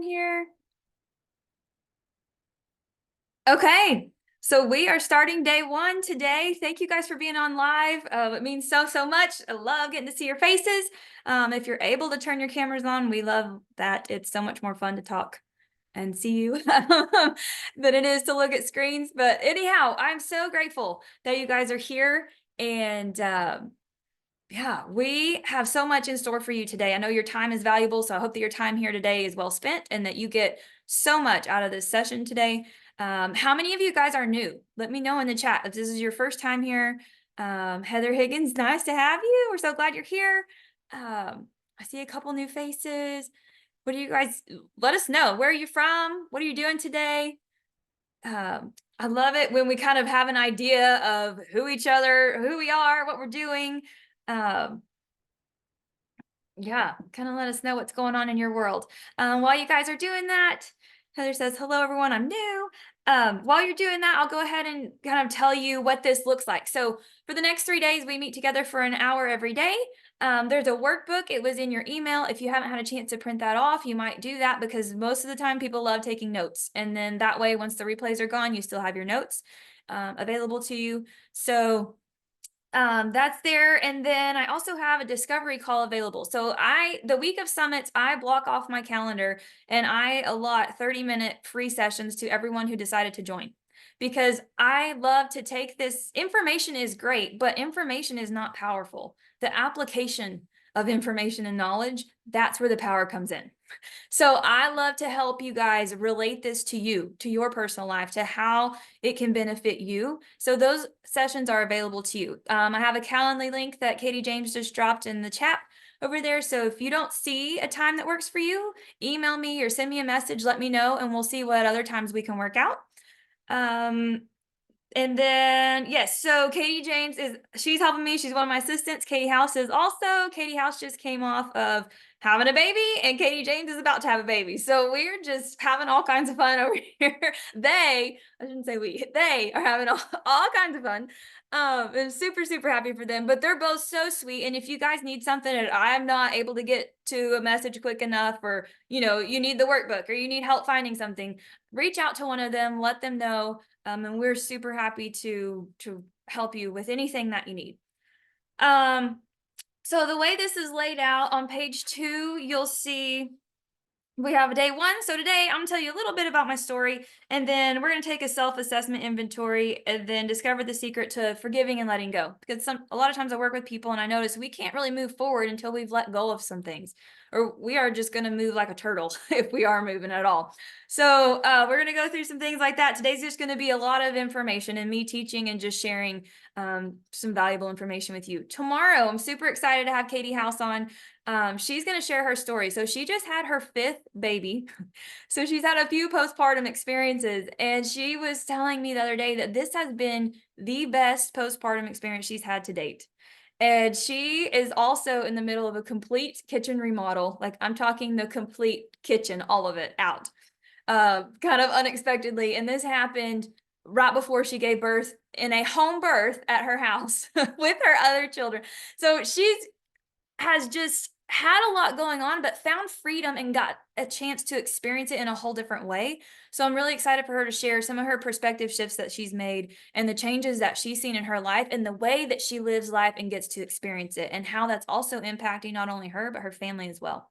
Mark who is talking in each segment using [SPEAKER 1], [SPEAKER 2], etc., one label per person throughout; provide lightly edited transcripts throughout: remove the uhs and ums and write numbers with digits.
[SPEAKER 1] everyone here? Okay, so we are starting day one today. Thank you guys for being on live. It means so much. I love getting to see your faces. If you're able to turn your cameras on, we love that. It's so much more fun to talk and see you than it is to look at screens. But anyhow, I'm so grateful that you guys are here. And yeah, we have so much in store for you today. I know your time is valuable, so I hope that your time here today is well spent and that you get so much out of this session today. How many of you guys are new? Let me know in the chat if this is your first time here. Heather Higgins, nice to have you. We're so glad you're here. I see a couple new faces. What do you guys, let us know. Where are you from? What are you doing today? I love it when we kind of have an idea of who we are, what we're doing. Yeah, kind of let us know what's going on in your world. While you guys are doing that, Heather says, hello, everyone, I'm new. While you're doing that, I'll go ahead and kind of tell you what this looks like. So for the next 3 days, we meet together for an hour every day. There's a workbook. It was in your email. If you haven't had a chance to print that off, you might do that because most of the time people love taking notes. And then that way, once the replays are gone, you still have your notes available to you. So that's there. And then I also have a discovery call available. So the week of summits, I block off my calendar and I allot 30-minute free sessions to everyone who decided to join, because I love to take this information is great, but information is not powerful. The application of information and knowledge, that's where the power comes in. So I love to help you guys relate this to you, to your personal life, to how it can benefit you. So those sessions are available to you. I have a Calendly link that Katie James just dropped in the chat over there. So if you don't see a time that works for you, email me or send me a message, let me know, and we'll see what other times we can work out. And then, yes, so Katie James she's helping me. She's one of my assistants. Katie House is also. Katie House just came off of having a baby, and Katie James is about to have a baby. So we're just having all kinds of fun over here. I shouldn't say they are having all kinds of fun. I'm super happy for them, but they're both so sweet. And if you guys need something and I'm not able to get to a message quick enough, or, you need the workbook or you need help finding something, reach out to one of them, let them know. And we're super happy to help you with anything that you need. So the way this is laid out on page 2, you'll see we have a day 1. So today I'm gonna tell you a little bit about my story, and then we're gonna take a self-assessment inventory and then discover the secret to forgiving and letting go. Because a lot of times I work with people and I notice we can't really move forward until we've let go of some things, or we are just gonna move like a turtle if we are moving at all. So we're gonna go through some things like that. Today's just gonna be a lot of information and me teaching and just sharing some valuable information with you. Tomorrow, I'm super excited to have Katie House on. She's going to share her story. So she just had her 5th baby. So she's had a few postpartum experiences, and she was telling me the other day that this has been the best postpartum experience she's had to date. And she is also in the middle of a complete kitchen remodel. Like, I'm talking the complete kitchen, all of it out, kind of unexpectedly. And this happened right before she gave birth in a home birth at her house with her other children. So has just had a lot going on, but found freedom and got a chance to experience it in a whole different way. So I'm really excited for her to share some of her perspective shifts that she's made and the changes that she's seen in her life and the way that she lives life and gets to experience it, and how that's also impacting not only her, but her family as well.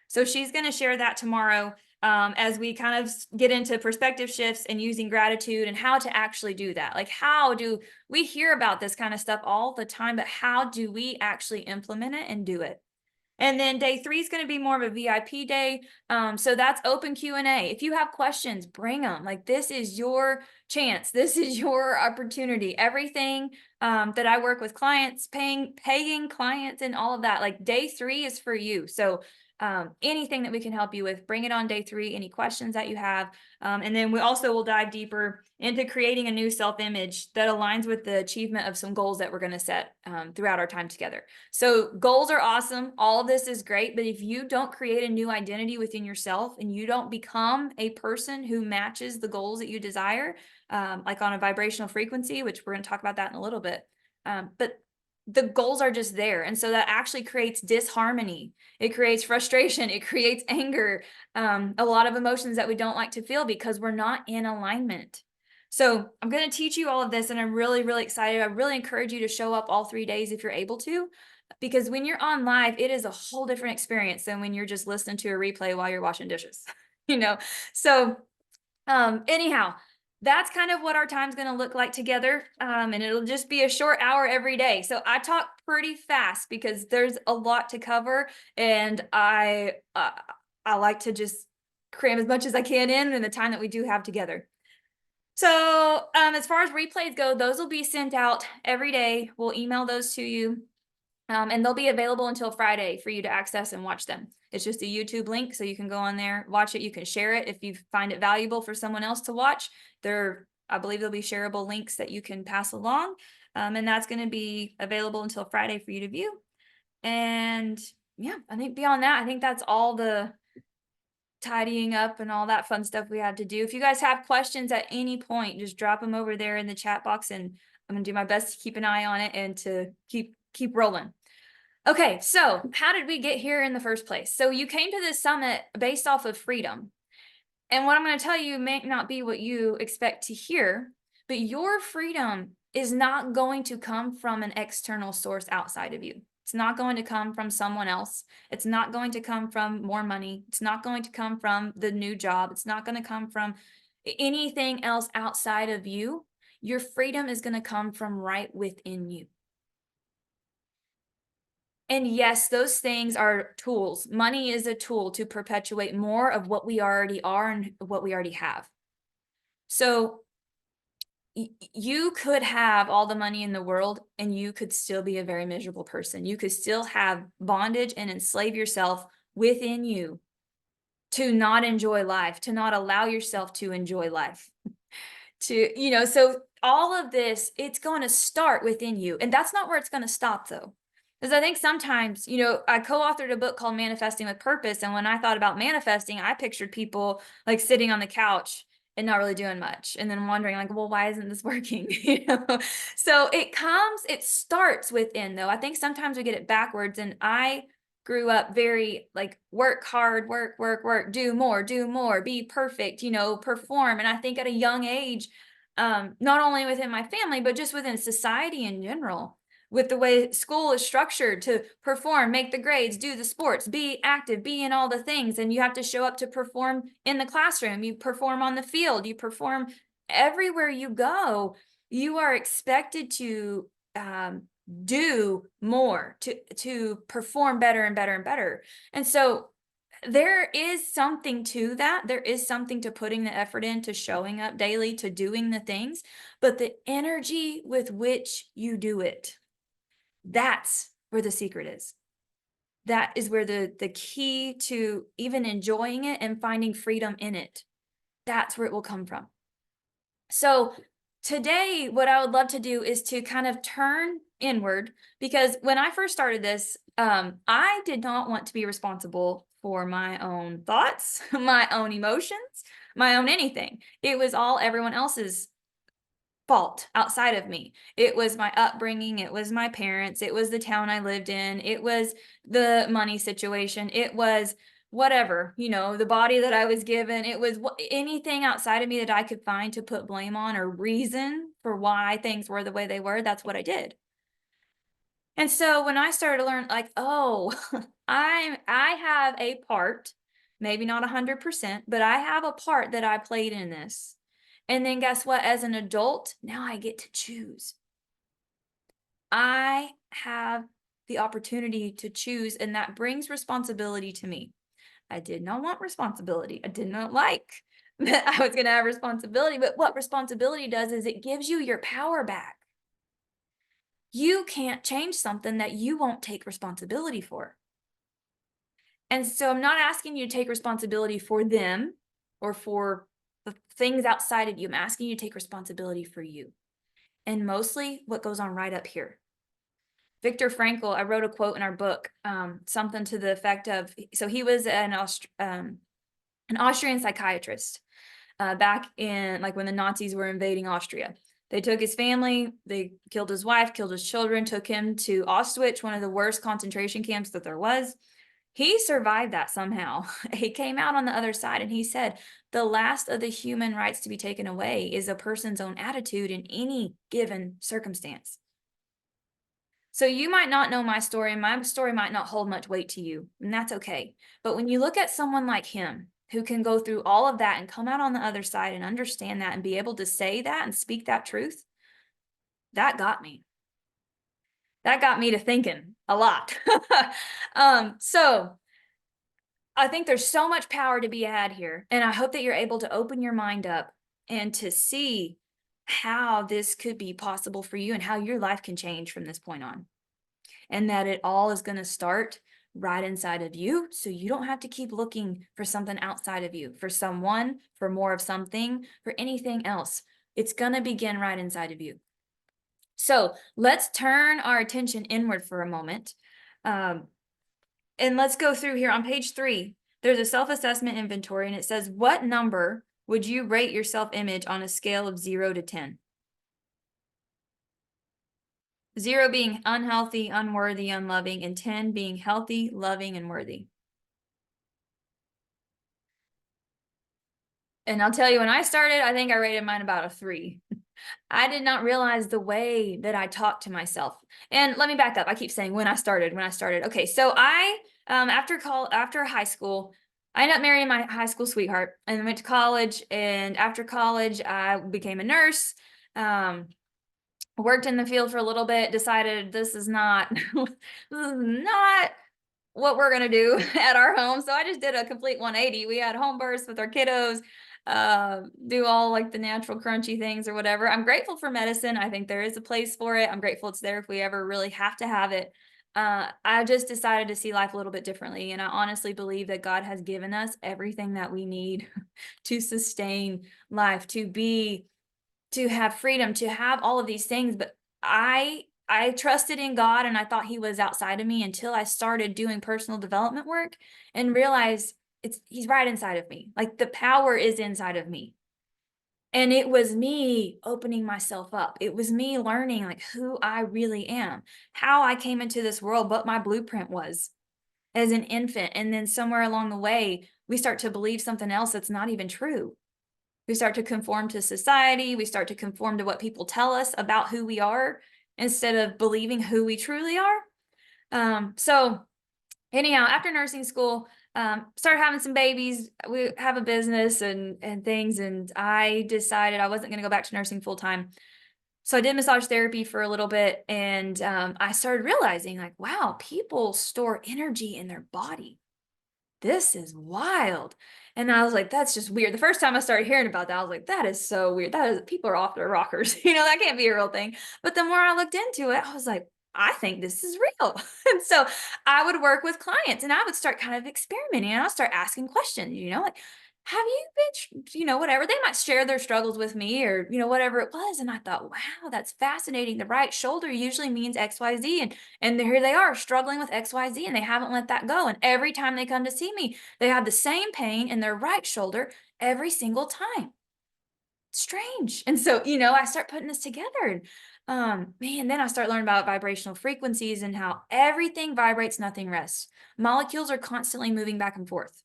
[SPEAKER 1] So she's going to share that tomorrow, as we kind of get into perspective shifts and using gratitude and how to actually do that. Like, how do we hear about this kind of stuff all the time, but how do we actually implement it and do it? And then day 3 is going to be more of a VIP day. So that's open Q&A. If you have questions, bring them. Like, this is your chance. This is your opportunity. Everything that I work with clients, paying clients and all of that, like, day 3 is for you. So anything that we can help you with, bring it on day 3, any questions that you have. And then we also will dive deeper into creating a new self-image that aligns with the achievement of some goals that we're going to set throughout our time together. So goals are awesome. All of this is great. But if you don't create a new identity within yourself and you don't become a person who matches the goals that you desire, like on a vibrational frequency, which we're going to talk about that in a little bit. But the goals are just there. And so that actually creates disharmony. It creates frustration. It creates anger, a lot of emotions that we don't like to feel because we're not in alignment. So I'm going to teach you all of this, and I'm really, really excited. I really encourage you to show up all 3 days if you're able to, because when you're on live, it is a whole different experience than when you're just listening to a replay while you're washing dishes, you know? So anyhow, that's kind of what our time's going to look like together. And it'll just be a short hour every day. So I talk pretty fast because there's a lot to cover, and I like to just cram as much as I can in the time that we do have together. So as far as replays go, those will be sent out every day. We'll email those to you. And they'll be available until Friday for you to access and watch them. It's just a YouTube link, so you can go on there, watch it. You can share it if you find it valuable for someone else to watch. I believe there'll be shareable links that you can pass along. And that's going to be available until Friday for you to view. And yeah, I think beyond that, I think that's all the tidying up and all that fun stuff we had to do. If you guys have questions at any point, just drop them over there in the chat box, and I'm gonna do my best to keep an eye on it and to keep rolling. Okay, so how did we get here in the first place? So you came to this summit based off of freedom. And what I'm going to tell you may not be what you expect to hear, but your freedom is not going to come from an external source outside of you. It's not going to come from someone else. It's not going to come from more money. It's not going to come from the new job. It's not going to come from anything else outside of you. Your freedom is going to come from right within you. And yes, those things are tools. Money is a tool to perpetuate more of what we already are and what we already have. So you could have all the money in the world and you could still be a very miserable person. You could still have bondage and enslave yourself within you to not enjoy life, to not allow yourself to enjoy life. So all of this, it's going to start within you. And that's not where it's going to stop, though. Because I think sometimes, I co-authored a book called Manifesting with Purpose. And when I thought about manifesting, I pictured people like sitting on the couch and not really doing much, and then wondering like, well, why isn't this working? So it starts within, though. I think sometimes we get it backwards. And I grew up very like work hard, work, do more, be perfect, perform. And I think at a young age, not only within my family, but just within society in general, with the way school is structured to perform, make the grades, do the sports, be active, be in all the things. And you have to show up to perform in the classroom. You perform on the field, you perform everywhere you go. You are expected to do more, to perform better and better and better. And so there is something to that. There is something to putting the effort into showing up daily, to doing the things, but the energy with which you do it, that's where the secret is. That is where the key to even enjoying it and finding freedom in it, that's where it will come from. So today, what I would love to do is to kind of turn inward, because when I first started this, I did not want to be responsible for my own thoughts, my own emotions, my own anything. It was all everyone else's fault outside of me. It was my upbringing. It was my parents. It was the town I lived in. It was the money situation. It was whatever, the body that I was given. It was anything outside of me that I could find to put blame on or reason for why things were the way they were. That's what I did. And so when I started to learn, like, oh, I have a part, maybe not 100%, but I have a part that I played in this. And then guess what? As an adult, now I get to choose. I have the opportunity to choose, and that brings responsibility to me. I did not want responsibility. I did not like that I was going to have responsibility. But what responsibility does is it gives you your power back. You can't change something that you won't take responsibility for. And so I'm not asking you to take responsibility for them or for the things outside of you. I'm asking you to take responsibility for you. And mostly what goes on right up here. Viktor Frankl, I wrote a quote in our book, something to the effect of, so he was an Austrian psychiatrist back in like when the Nazis were invading Austria. They took his family, they killed his wife, killed his children, took him to Auschwitz, one of the worst concentration camps that there was. He survived that somehow. He came out on the other side and he said, the last of the human rights to be taken away is a person's own attitude in any given circumstance. So you might not know my story, and my story might not hold much weight to you, and that's okay. But when you look at someone like him, who can go through all of that and come out on the other side and understand that and be able to say that and speak that truth, that got me. That got me to thinking a lot. So I think there's so much power to be had here, and I hope that you're able to open your mind up and to see how this could be possible for you and how your life can change from this point on. And that it all is going to start right inside of you. So you don't have to keep looking for something outside of you, for someone, for more of something, for anything else. It's going to begin right inside of you. So let's turn our attention inward for a moment. And let's go through here on page 3. There's a self-assessment inventory, and it says, what number would you rate your self-image on a scale of 0 to 10? 0 being unhealthy, unworthy, unloving, and 10 being healthy, loving, and worthy. And I'll tell you, when I started, I think I rated mine about a 3. I did not realize the way that I talked to myself. And let me back up. I keep saying when I started. Okay, so I after high school, I ended up marrying my high school sweetheart and went to college. And after college, I became a nurse. Worked in the field for a little bit, decided this is not this is not what we're gonna do at our home. So I just did a complete 180. We had home births with our kiddos, do all like the natural crunchy things or whatever. I'm grateful for medicine. I think there is a place for it. I'm grateful it's there if we ever really have to have it. I just decided to see life a little bit differently. And I honestly believe that God has given us everything that we need to sustain life, to have freedom, to have all of these things. But I trusted in God and I thought he was outside of me until I started doing personal development work and realized he's right inside of me. Like the power is inside of me. And it was me opening myself up. It was me learning like who I really am, how I came into this world, what my blueprint was as an infant. And then somewhere along the way, we start to believe something else that's not even true. We start to conform to society. We start to conform to what people tell us about who we are instead of believing who we truly are. So anyhow, after nursing school, started having some babies. We have a business and things. And I decided I wasn't going to go back to nursing full time. So I did massage therapy for a little bit. And I started realizing like, wow, people store energy in their body. This is wild. And I was like, that's just weird. The first time I started hearing about that, I was like, that is so weird. That is, people are off their rockers. That can't be a real thing. But the more I looked into it, I was like, I think this is real. And so I would work with clients and I would start kind of experimenting and I'll start asking questions, like, have you been, whatever. They might share their struggles with me or, whatever it was. And I thought, wow, that's fascinating. The right shoulder usually means XYZ. And here they are struggling with XYZ and they haven't let that go. And every time they come to see me, they have the same pain in their right shoulder every single time. Strange. And so, I start putting this together and then I start learning about vibrational frequencies and how everything vibrates, nothing rests. Molecules are constantly moving back and forth.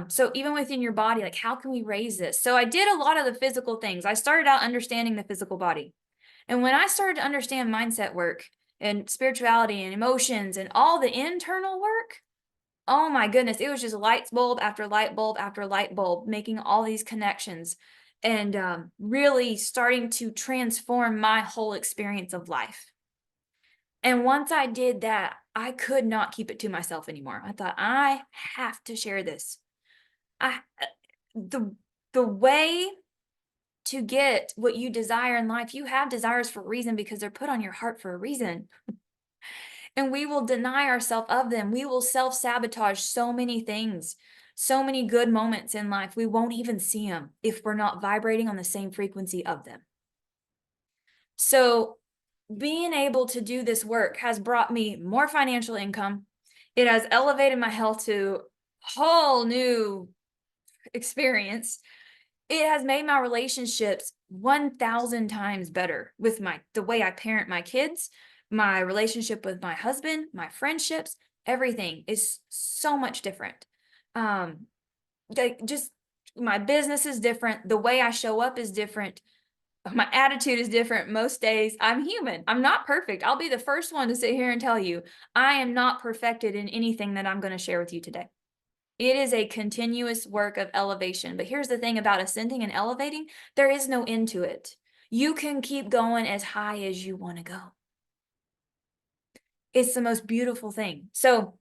[SPEAKER 1] So even within your body, like how can we raise this? So I did a lot of the physical things. I started out understanding the physical body. And when I started to understand mindset work and spirituality and emotions and all the internal work, oh my goodness, it was just light bulb after light bulb after light bulb, making all these connections and really starting to transform my whole experience of life. And once I did that, I could not keep it to myself anymore. I thought, I have to share this. The way to get what you desire in life, you have desires for a reason because they're put on your heart for a reason. And we will deny ourselves of them. We will self-sabotage so many things, so many good moments in life. We won't even see them if we're not vibrating on the same frequency of them. So being able to do this work has brought me more financial income. It has elevated my health to a whole new experience. It has made my relationships 1,000 times better with the way I parent my kids, my relationship with my husband, my friendships, everything is so much different. Um, just my business is different. The way I show up is different. My attitude is different most days. I'm human. I'm not perfect. I'll be the first one to sit here and tell you I am not perfected in anything that I'm going to share with you today. It is a continuous work of elevation. But here's the thing about ascending and elevating, there is no end to it. You can keep going as high as you want to go. It's the most beautiful thing. So,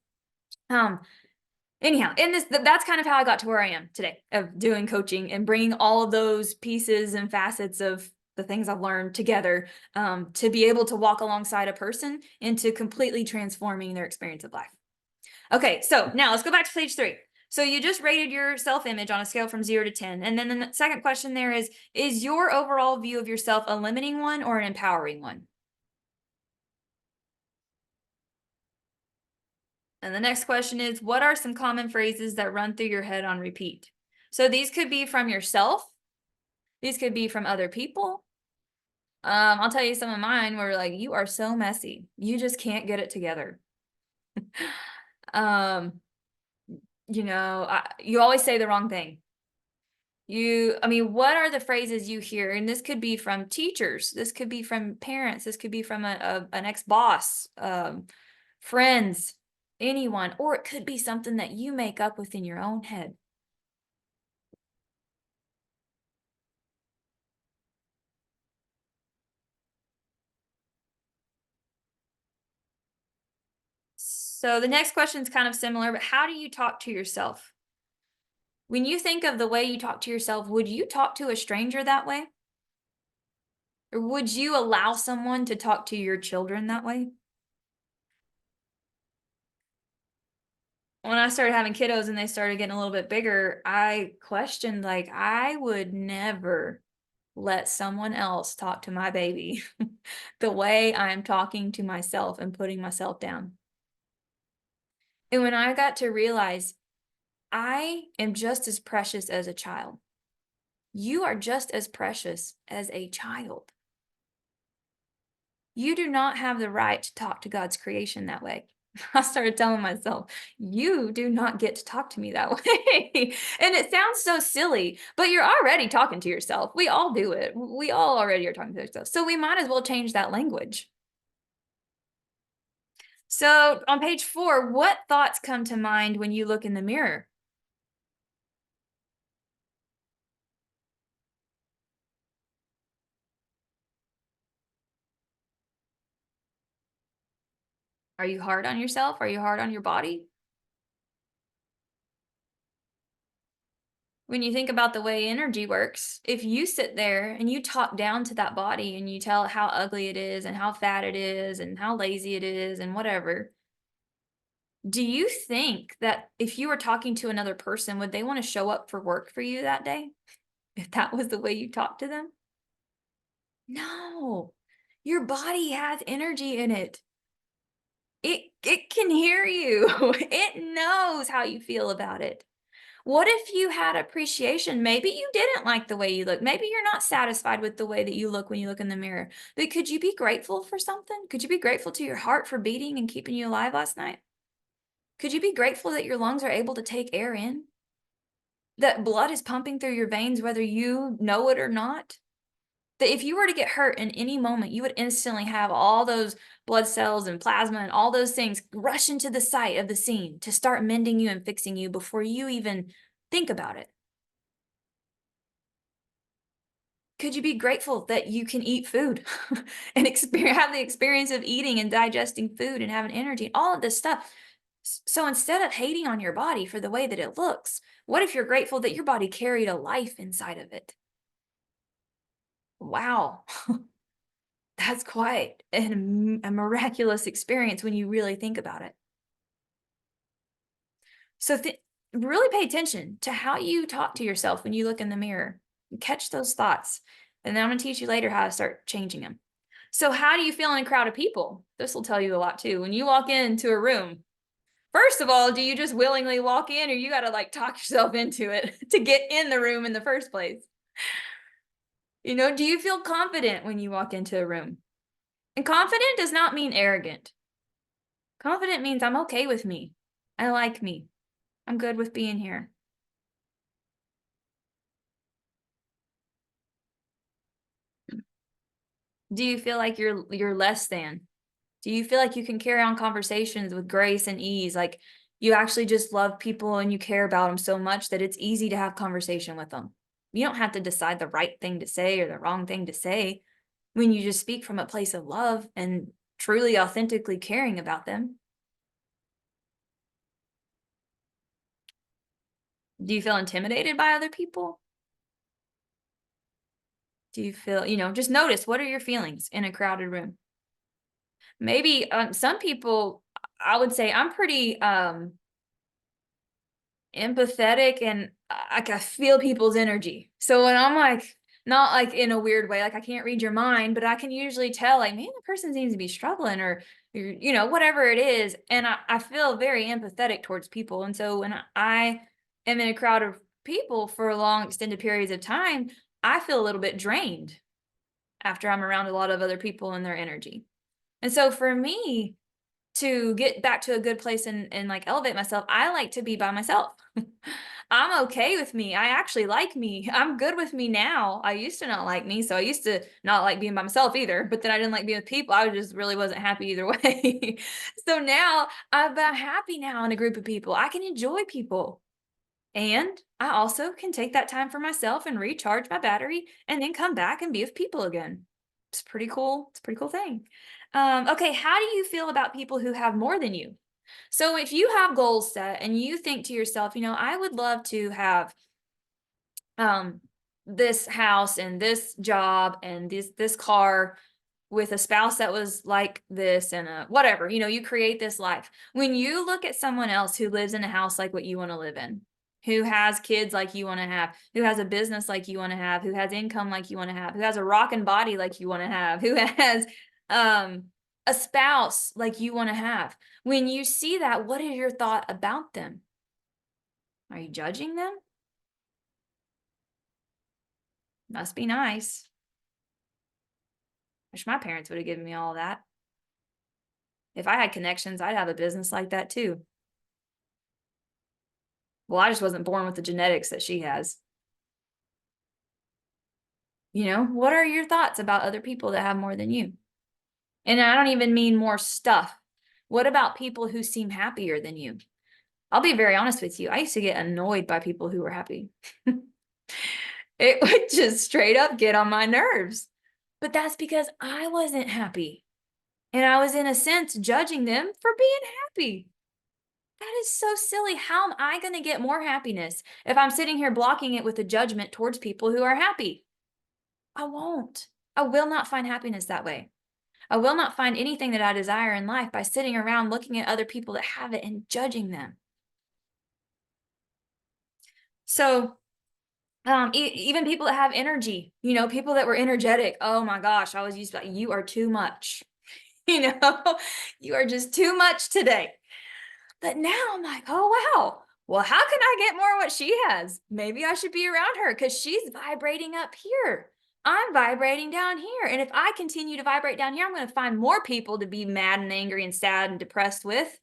[SPEAKER 1] anyhow, that's kind of how I got to where I am today of doing coaching and bringing all of those pieces and facets of the things I've learned together to be able to walk alongside a person into completely transforming their experience of life. Okay, so now let's go back to page 3. So you just rated your self-image on a scale from 0 to 10. And then the second question there is your overall view of yourself a limiting one or an empowering one? And the next question is, what are some common phrases that run through your head on repeat? So these could be from yourself. These could be from other people. I'll tell you some of mine were like, you are so messy. You just can't get it together. um, you always say the wrong thing. What are the phrases you hear? And this could be from teachers. This could be from parents. This could be from an ex-boss, friends, anyone, or it could be something that you make up within your own head. So the next question is kind of similar, but how do you talk to yourself? When you think of the way you talk to yourself, would you talk to a stranger that way? Or would you allow someone to talk to your children that way? When I started having kiddos and they started getting a little bit bigger, I questioned, like, I would never let someone else talk to my baby the way I'm talking to myself and putting myself down. And when I got to realize I am just as precious as a child, you are just as precious as a child. You do not have the right to talk to God's creation that way. I started telling myself, you do not get to talk to me that way. And it sounds so silly, but you're already talking to yourself. We all do it. We all already are talking to ourselves. So we might as well change that language. So on page 4, what thoughts come to mind when you look in the mirror? Are you hard on yourself? Are you hard on your body? When you think about the way energy works, if you sit there and you talk down to that body and you tell it how ugly it is and how fat it is and how lazy it is and whatever, do you think that if you were talking to another person, would they want to show up for work for you that day? If that was the way you talked to them? No. Your body has energy in it. It can hear you. It knows how you feel about it. What if you had appreciation? Maybe you didn't like the way you look. Maybe you're not satisfied with the way that you look when you look in the mirror. But could you be grateful for something? Could you be grateful to your heart for beating and keeping you alive last night? Could you be grateful that your lungs are able to take air in? That blood is pumping through your veins whether you know it or not? That if you were to get hurt in any moment, you would instantly have all those blood cells and plasma and all those things rush into the site of the scene to start mending you and fixing you before you even think about it. Could you be grateful that you can eat food and have the experience of eating and digesting food and having energy, all of this stuff? So instead of hating on your body for the way that it looks, what if you're grateful that your body carried a life inside of it? Wow. That's quite a miraculous experience when you really think about it. So really pay attention to how you talk to yourself when you look in the mirror. Catch those thoughts. And then I'm going to teach you later how to start changing them. So how do you feel in a crowd of people? This will tell you a lot too. When you walk into a room, first of all, do you just willingly walk in or you got to like talk yourself into it to get in the room in the first place? Do you feel confident when you walk into a room? And confident does not mean arrogant. Confident means I'm okay with me. I like me. I'm good with being here. Do you feel like you're less than? Do you feel like you can carry on conversations with grace and ease? Like you actually just love people and you care about them so much that it's easy to have conversation with them. You don't have to decide the right thing to say or the wrong thing to say when you just speak from a place of love and truly authentically caring about them. Do you feel intimidated by other people? Do you feel, just notice what are your feelings in a crowded room? Maybe some people, I would say I'm pretty empathetic and like I feel people's energy. So when I'm like, not like in a weird way, like I can't read your mind, but I can usually tell like, man, the person seems to be struggling or, whatever it is. And I feel very empathetic towards people. And so when I am in a crowd of people for long extended periods of time, I feel a little bit drained after I'm around a lot of other people and their energy. And so for me, to get back to a good place and like elevate myself, I like to be by myself. I'm okay with me. I actually like me. I'm good with me now. I used to not like me. So I used to not like being by myself either, but then I didn't like being with people. I just really wasn't happy either way. So now I'm happy now in a group of people. I can enjoy people. And I also can take that time for myself and recharge my battery and then come back and be with people again. It's pretty cool. It's a pretty cool thing. Okay, how do you feel about people who have more than you? So if you have goals set and you think to yourself, I would love to have um this house and this job and this car with a spouse that was like this and whatever, you create this life. When you look at someone else who lives in a house like what you want to live in, who has kids like you want to have, who has a business like you want to have, who has income like you want to have, who has a rocking body like you want to have, who has um, a spouse like you want to have, when you see that, what is your thought about them? Are you judging them? Must be nice. Wish my parents would have given me all that. If I had connections, I'd have a business like that too. Well, I just wasn't born with the genetics that she has. What are your thoughts about other people that have more than you? And I don't even mean more stuff. What about people who seem happier than you? I'll be very honest with you. I used to get annoyed by people who were happy. It would just straight up get on my nerves. But that's because I wasn't happy. And I was, in a sense, judging them for being happy. That is so silly. How am I going to get more happiness if I'm sitting here blocking it with a judgment towards people who are happy? I won't. I will not find happiness that way. I will not find anything that I desire in life by sitting around looking at other people that have it and judging them. So, even people that have energy, people that were energetic. Oh my gosh, I was used to like, you are too much. You know, you are just too much today. But now I'm like, oh, wow. Well, how can I get more of what she has? Maybe I should be around her because she's vibrating up here. I'm vibrating down here. And if I continue to vibrate down here, I'm going to find more people to be mad and angry and sad and depressed with.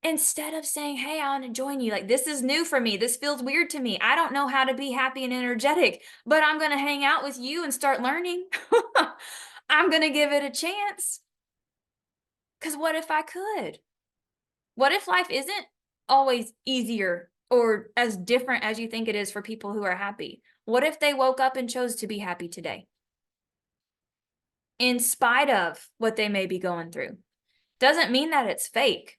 [SPEAKER 1] Instead of saying, hey, I want to join you. Like, this is new for me. This feels weird to me. I don't know how to be happy and energetic, but I'm going to hang out with you and start learning. I'm going to give it a chance. Because what if I could? What if life isn't always easier or as different as you think it is for people who are happy? What if they woke up and chose to be happy today? In spite of what they may be going through. Doesn't mean that it's fake.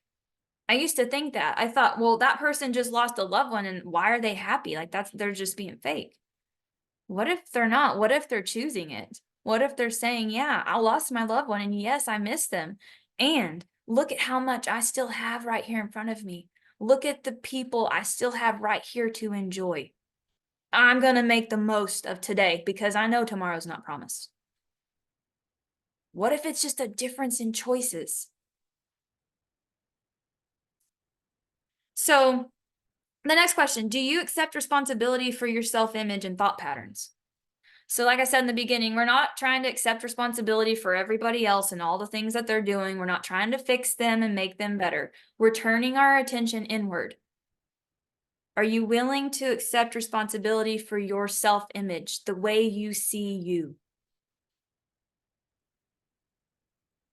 [SPEAKER 1] I used to think that. I thought, well, that person just lost a loved one and why are they happy? Like they're just being fake. What if they're not? What if they're choosing it? What if they're saying, yeah, I lost my loved one and yes, I miss them. And look at how much I still have right here in front of me. Look at the people I still have right here to enjoy. I'm going to make the most of today because I know tomorrow's not promised. What if it's just a difference in choices? So, the next question, do you accept responsibility for your self-image and thought patterns? So like I said in the beginning, we're not trying to accept responsibility for everybody else and all the things that they're doing. We're not trying to fix them and make them better. We're turning our attention inward. Are you willing to accept responsibility for your self-image, the way you see you,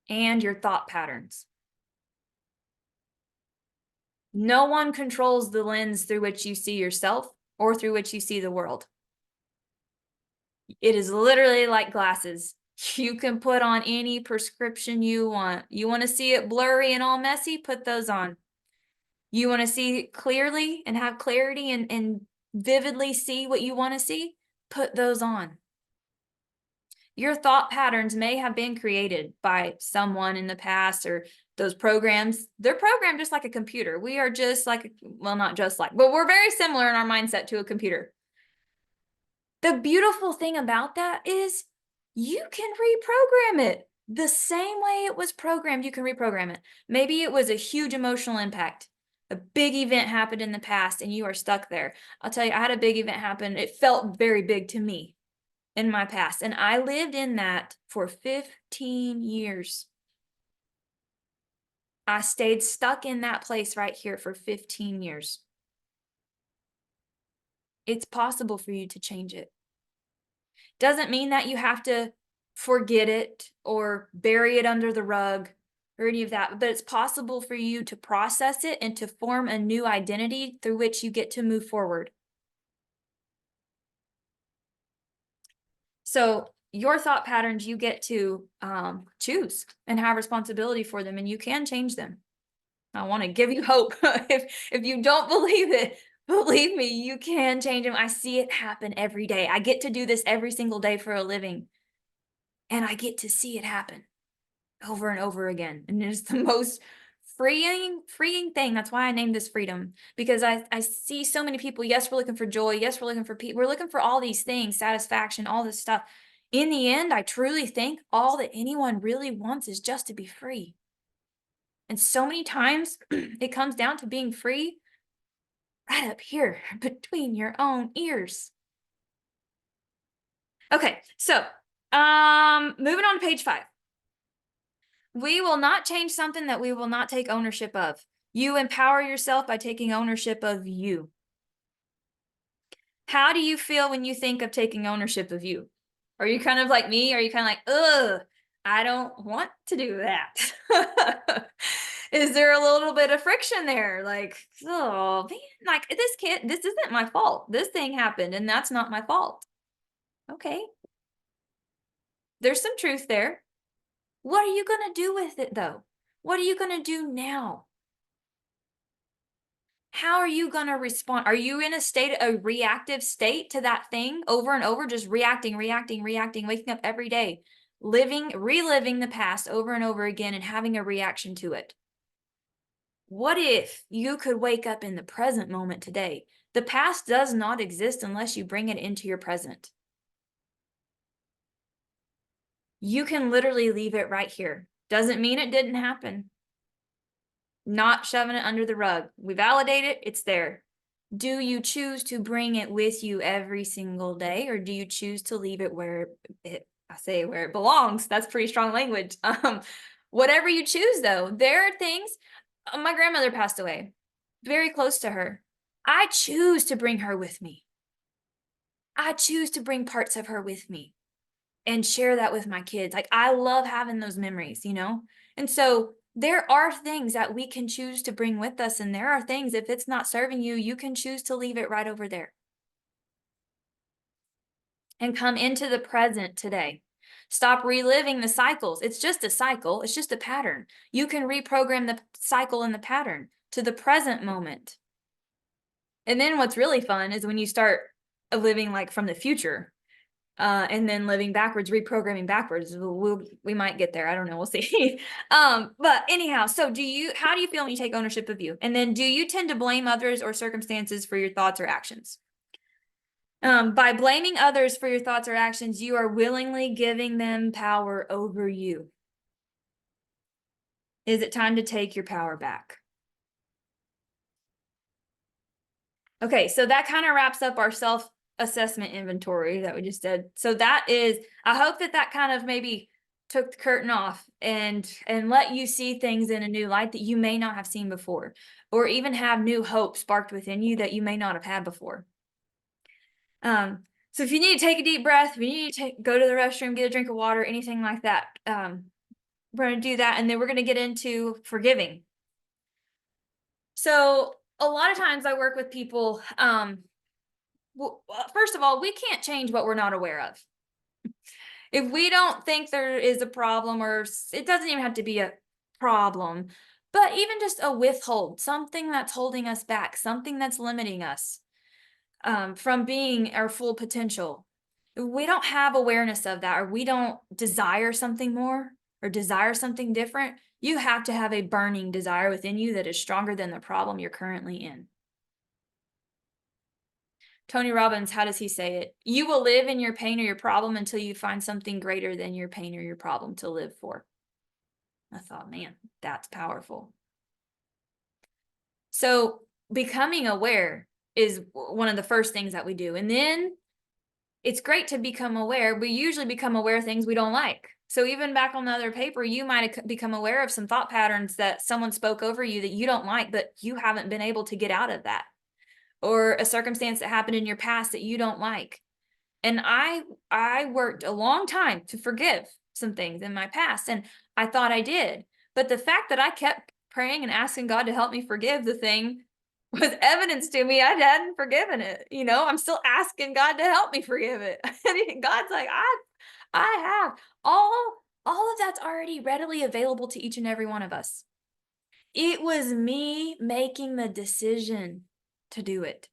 [SPEAKER 1] and your thought patterns? No one controls the lens through which you see yourself or through which you see the world. It is literally like glasses. You can put on any prescription you want. You want to see it blurry and all messy? Put those on. You want to see clearly and have clarity and vividly see what you want to see? Put those on. Your thought patterns may have been created by someone in the past, or those programs. They're programmed just like a computer. We are just like, well, not just like, but we're very similar in our mindset to a computer. The beautiful thing about that is you can reprogram it the same way it was programmed. You can reprogram it. Maybe it was a huge emotional impact. A big event happened in the past and you are stuck there. I'll tell you, I had a big event happen. It felt very big to me in my past, and I lived in that for 15 years. I stayed stuck in that place right here for 15 years. It's possible for you to change it. Doesn't mean that you have to forget it or bury it under the rug or any of that, but it's possible for you to process it and to form a new identity through which you get to move forward. So your thought patterns, you get to choose and have responsibility for them, and you can change them. I want to give you hope. If you don't believe it, believe me, you can change them. I see it happen every day. I get to do this every single day for a living, and I get to see it happen over and over again. And it's the most freeing thing. That's why I named this freedom, because I see so many people. Yes, we're looking for joy. Yes, we're looking for peace. We're looking for all these things, satisfaction, all this stuff. In the end, I truly think all that anyone really wants is just to be free. And so many times it comes down to being free right up here between your own ears. Okay, so moving on to page 5. We will not change something that we will not take ownership of. You empower yourself by taking ownership of you. How do you feel when you think of taking ownership of you? Are you kind of like me? Are you kind of like, ugh, I don't want to do that? Is there a little bit of friction there? Like, oh man, like this isn't my fault. This thing happened and that's not my fault. Okay. There's some truth there. What are you going to do with it though? What are you going to do now? How are you going to respond? Are you in a reactive state to that thing over and over, just reacting, waking up every day, reliving the past over and over again and having a reaction to it? What if you could wake up in the present moment today? The past does not exist unless you bring it into your present. You can literally leave it right here. Doesn't mean it didn't happen. Not shoving it under the rug. We validate it, it's there. Do you choose to bring it with you every single day, or do you choose to leave it where where it belongs? That's pretty strong language. Whatever you choose though, there are things. My grandmother passed away, very close to her. I choose to bring her with me. I choose to bring parts of her with me and share that with my kids. Like, I love having those memories, you know? And so there are things that we can choose to bring with us. And there are things, if it's not serving you, you can choose to leave it right over there and come into the present today. Stop reliving the cycles. It's just a cycle. It's just a pattern. You can reprogram the cycle and the pattern to the present moment. And then what's really fun is when you start living like from the future, and then living backwards, reprogramming backwards. We might get there. I don't know. We'll see. But anyhow, so how do you feel when you take ownership of you? And then do you tend to blame others or circumstances for your thoughts or actions? By blaming others for your thoughts or actions, you are willingly giving them power over you. Is it time to take your power back? Okay, so that kind of wraps up our assessment inventory that we just did. So that is, I hope that that kind of maybe took the curtain off and let you see things in a new light that you may not have seen before, or even have new hope sparked within you that you may not have had before. So if you need to take a deep breath, if you need to go to the restroom, get a drink of water, anything like that, we're going to do that. And then we're going to get into forgiving. So a lot of times I work with people, well, first of all, we can't change what we're not aware of. If we don't think there is a problem, or it doesn't even have to be a problem, but even just a withhold, something that's holding us back, something that's limiting us from being our full potential. We don't have awareness of that, or we don't desire something more or desire something different. You have to have a burning desire within you that is stronger than the problem you're currently in. Tony Robbins, how does he say it? You will live in your pain or your problem until you find something greater than your pain or your problem to live for. I thought, man, that's powerful. So becoming aware is one of the first things that we do. And then it's great to become aware. We usually become aware of things we don't like. So even back on the other paper, you might have become aware of some thought patterns that someone spoke over you that you don't like, but you haven't been able to get out of that. Or a circumstance that happened in your past that you don't like. And I worked a long time to forgive some things in my past, and I thought I did. But the fact that I kept praying and asking God to help me forgive the thing was evidence to me I hadn't forgiven it. I'm still asking God to help me forgive it. And God's like, I have all of that's already readily available to each and every one of us. It was me making the decision to do it.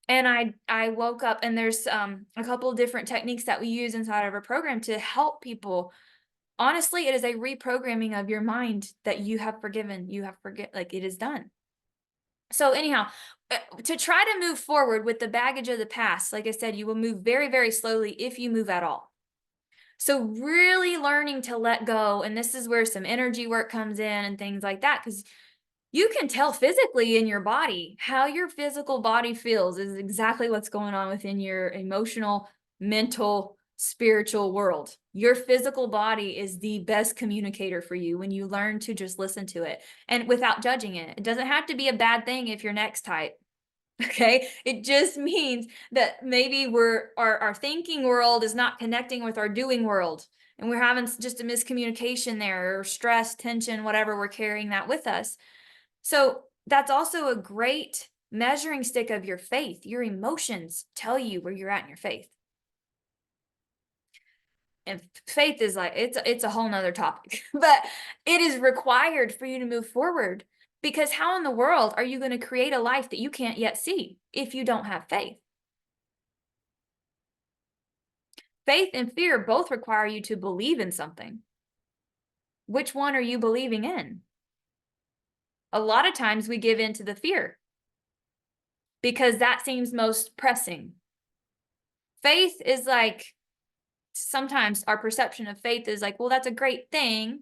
[SPEAKER 1] And I woke up, and there's a couple of different techniques that we use inside of our program to help people. Honestly, it is a reprogramming of your mind that you have forgiven, like it is done. So anyhow, to try to move forward with the baggage of the past, like I said, you will move very, very slowly if you move at all. So really learning to let go, and this is where some energy work comes in and things like that, because you can tell physically in your body. How your physical body feels is exactly what's going on within your emotional, mental, spiritual world. Your physical body is the best communicator for you when you learn to just listen to it and without judging it. It doesn't have to be a bad thing if your neck's tight. Okay. It just means that maybe our thinking world is not connecting with our doing world. And we're having just a miscommunication there, or stress, tension, whatever, we're carrying that with us. So that's also a great measuring stick of your faith. Your emotions tell you where you're at in your faith. And faith is like, it's a whole nother topic, but it is required for you to move forward, because how in the world are you going to create a life that you can't yet see if you don't have faith? Faith and fear both require you to believe in something. Which one are you believing in? A lot of times we give in to the fear because that seems most pressing. Faith is like, sometimes our perception of faith is like, well, that's a great thing,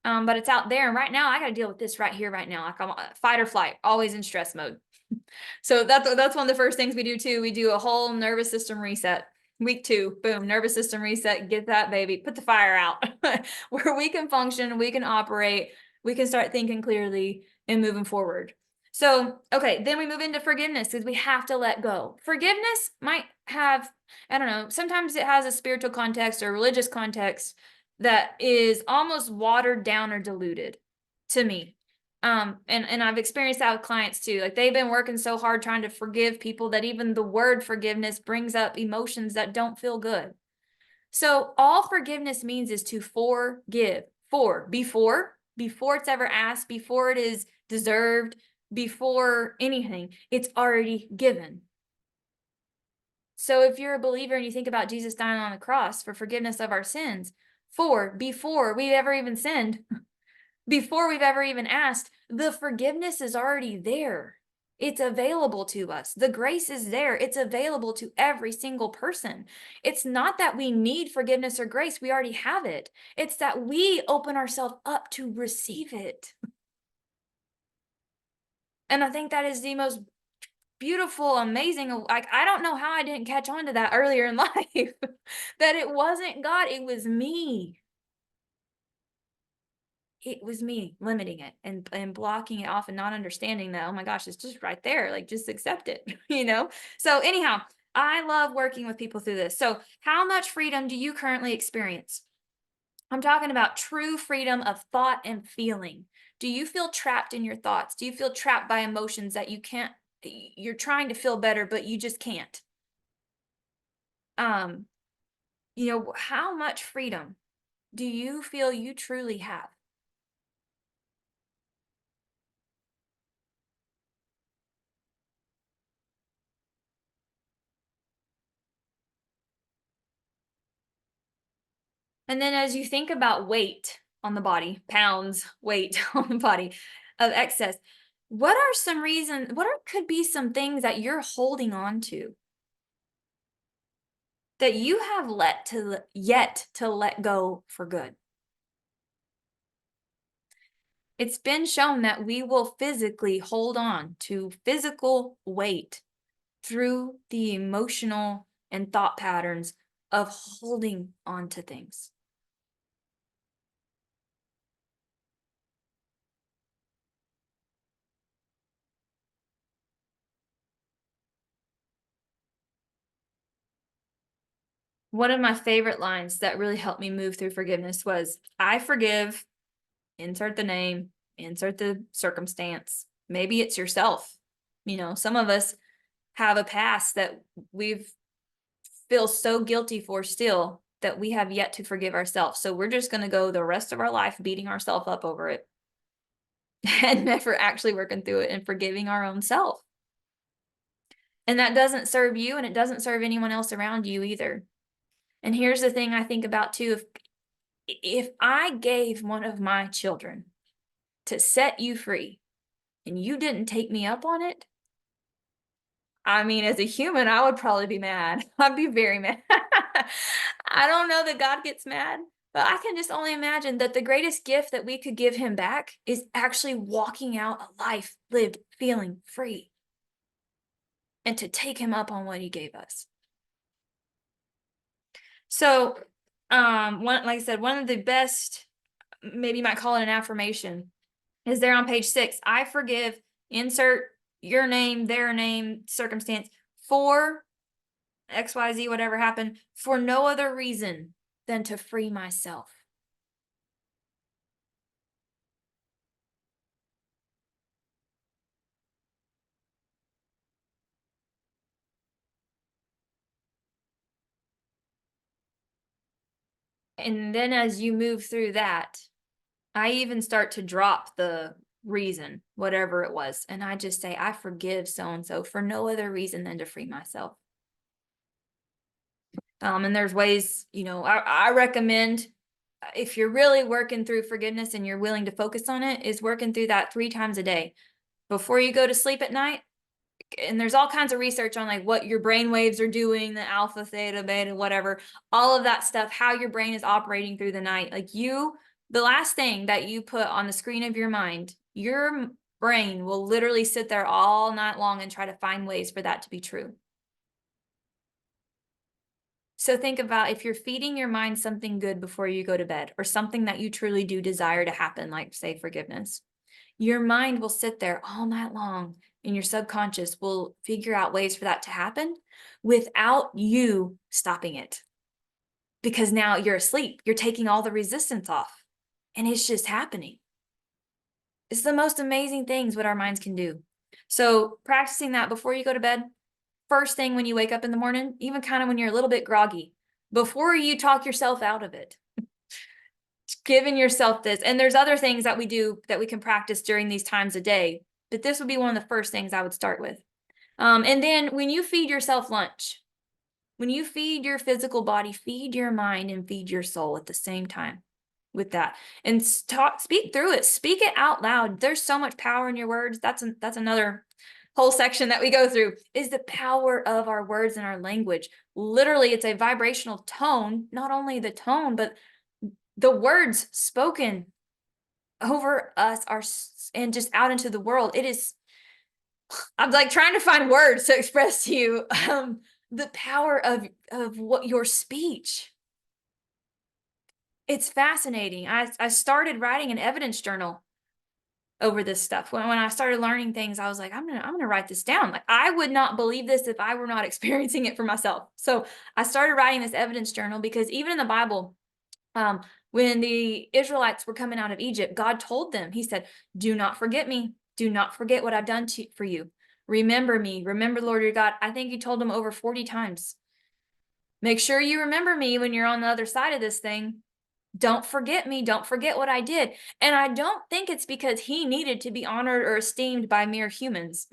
[SPEAKER 1] but it's out there. And right now I got to deal with this right here, right now. Like I'm fight or flight, always in stress mode. So that's one of the first things we do too. We do a whole nervous system reset. Week 2, boom, nervous system reset, get that baby, put the fire out where we can function, we can operate, we can start thinking clearly and moving forward. So, okay, then we move into forgiveness, because we have to let go. Forgiveness might have, I don't know, sometimes it has a spiritual context or religious context that is almost watered down or diluted to me. And I've experienced that with clients too. Like they've been working so hard trying to forgive people that even the word forgiveness brings up emotions that don't feel good. So all forgiveness means is to forgive. Before it's ever asked, before it is deserved, before anything, it's already given. So if you're a believer and you think about Jesus dying on the cross for forgiveness of our sins, before we've ever even sinned, before we've ever even asked, the forgiveness is already there. It's available to us. The grace is there. It's available to every single person. It's not that we need forgiveness or grace. We already have it. It's that we open ourselves up to receive it. And I think that is the most beautiful, amazing. Like, I don't know how I didn't catch on to that earlier in life, that it wasn't God, it was me. It was me limiting it and blocking it off and not understanding that, oh my gosh, it's just right there. Like, just accept it, you know? So anyhow, I love working with people through this. So how much freedom do you currently experience? I'm talking about true freedom of thought and feeling. Do you feel trapped in your thoughts? Do you feel trapped by emotions that you can't, you're trying to feel better, but you just can't? Um, how much freedom do you feel you truly have? And then as you think about weight on the body, pounds, weight on the body of excess, what are some reasons, could be some things that you're holding on to that you have yet to let go for good? It's been shown that we will physically hold on to physical weight through the emotional and thought patterns of holding on to things. One of my favorite lines that really helped me move through forgiveness was, I forgive, insert the name, insert the circumstance. Maybe it's yourself. Some of us have a past that we've feel so guilty for still that we have yet to forgive ourselves. So we're just going to go the rest of our life beating ourselves up over it and never actually working through it and forgiving our own self. And that doesn't serve you, and it doesn't serve anyone else around you either. And here's the thing I think about too. If I gave one of my children to set you free and you didn't take me up on it, I mean, as a human, I would probably be mad. I'd be very mad. I don't know that God gets mad, but I can just only imagine that the greatest gift that we could give him back is actually walking out a life lived feeling free and to take him up on what he gave us. So, like I said, one of the best, maybe you might call it an affirmation, is there on page 6. I forgive, insert your name, their name, circumstance, for XYZ, whatever happened, for no other reason than to free myself. And then as you move through that, I even start to drop the reason, whatever it was. And I just say, I forgive so and so for no other reason than to free myself. And there's ways, I recommend, if you're really working through forgiveness and you're willing to focus on it, is working through that 3 times a day before you go to sleep at night. And there's all kinds of research on like what your brain waves are doing, the alpha, theta, beta, whatever, all of that stuff, how your brain is operating through the night. Like the last thing that you put on the screen of your mind, your brain will literally sit there all night long and try to find ways for that to be true. So think about if you're feeding your mind something good before you go to bed, or something that you truly do desire to happen, like say forgiveness, your mind will sit there all night long and your subconscious will figure out ways for that to happen without you stopping it. Because now you're asleep, you're taking all the resistance off and it's just happening. It's the most amazing things what our minds can do. So practicing that before you go to bed, first thing when you wake up in the morning, even kind of when you're a little bit groggy, before you talk yourself out of it, giving yourself this. And there's other things that we do that we can practice during these times a day, but this would be one of the first things I would start with. And then when you feed yourself lunch, when you feed your physical body, feed your mind and feed your soul at the same time with that, and speak through it, speak it out loud. There's so much power in your words. That's another whole section that we go through, is the power of our words and our language. Literally, it's a vibrational tone, not only the tone, but the words spoken over us are and just out into the world. I'm like trying to find words to express to you the power of what your speech. It's fascinating. I started writing an evidence journal over this stuff. When I started learning things, I was like, I'm gonna write this down. Like I would not believe this if I were not experiencing it for myself. So I started writing this evidence journal because even in the Bible, um, when the Israelites were coming out of Egypt, God told them, He said, "Do not forget me. Do not forget what I've done for you. Remember me. Remember the Lord your God." I think He told them over 40 times. Make sure you remember me when you're on the other side of this thing. Don't forget me. Don't forget what I did. And I don't think it's because He needed to be honored or esteemed by mere humans.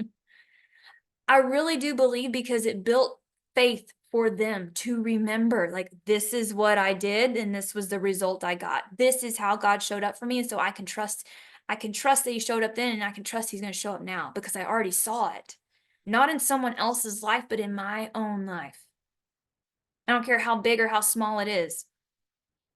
[SPEAKER 1] I really do believe because it built faith for them to remember, like, this is what I did and this was the result I got. This is how God showed up for me. And so I can trust that He showed up then, and I can trust He's going to show up now because I already saw it. Not in someone else's life, but in my own life. I don't care how big or how small it is.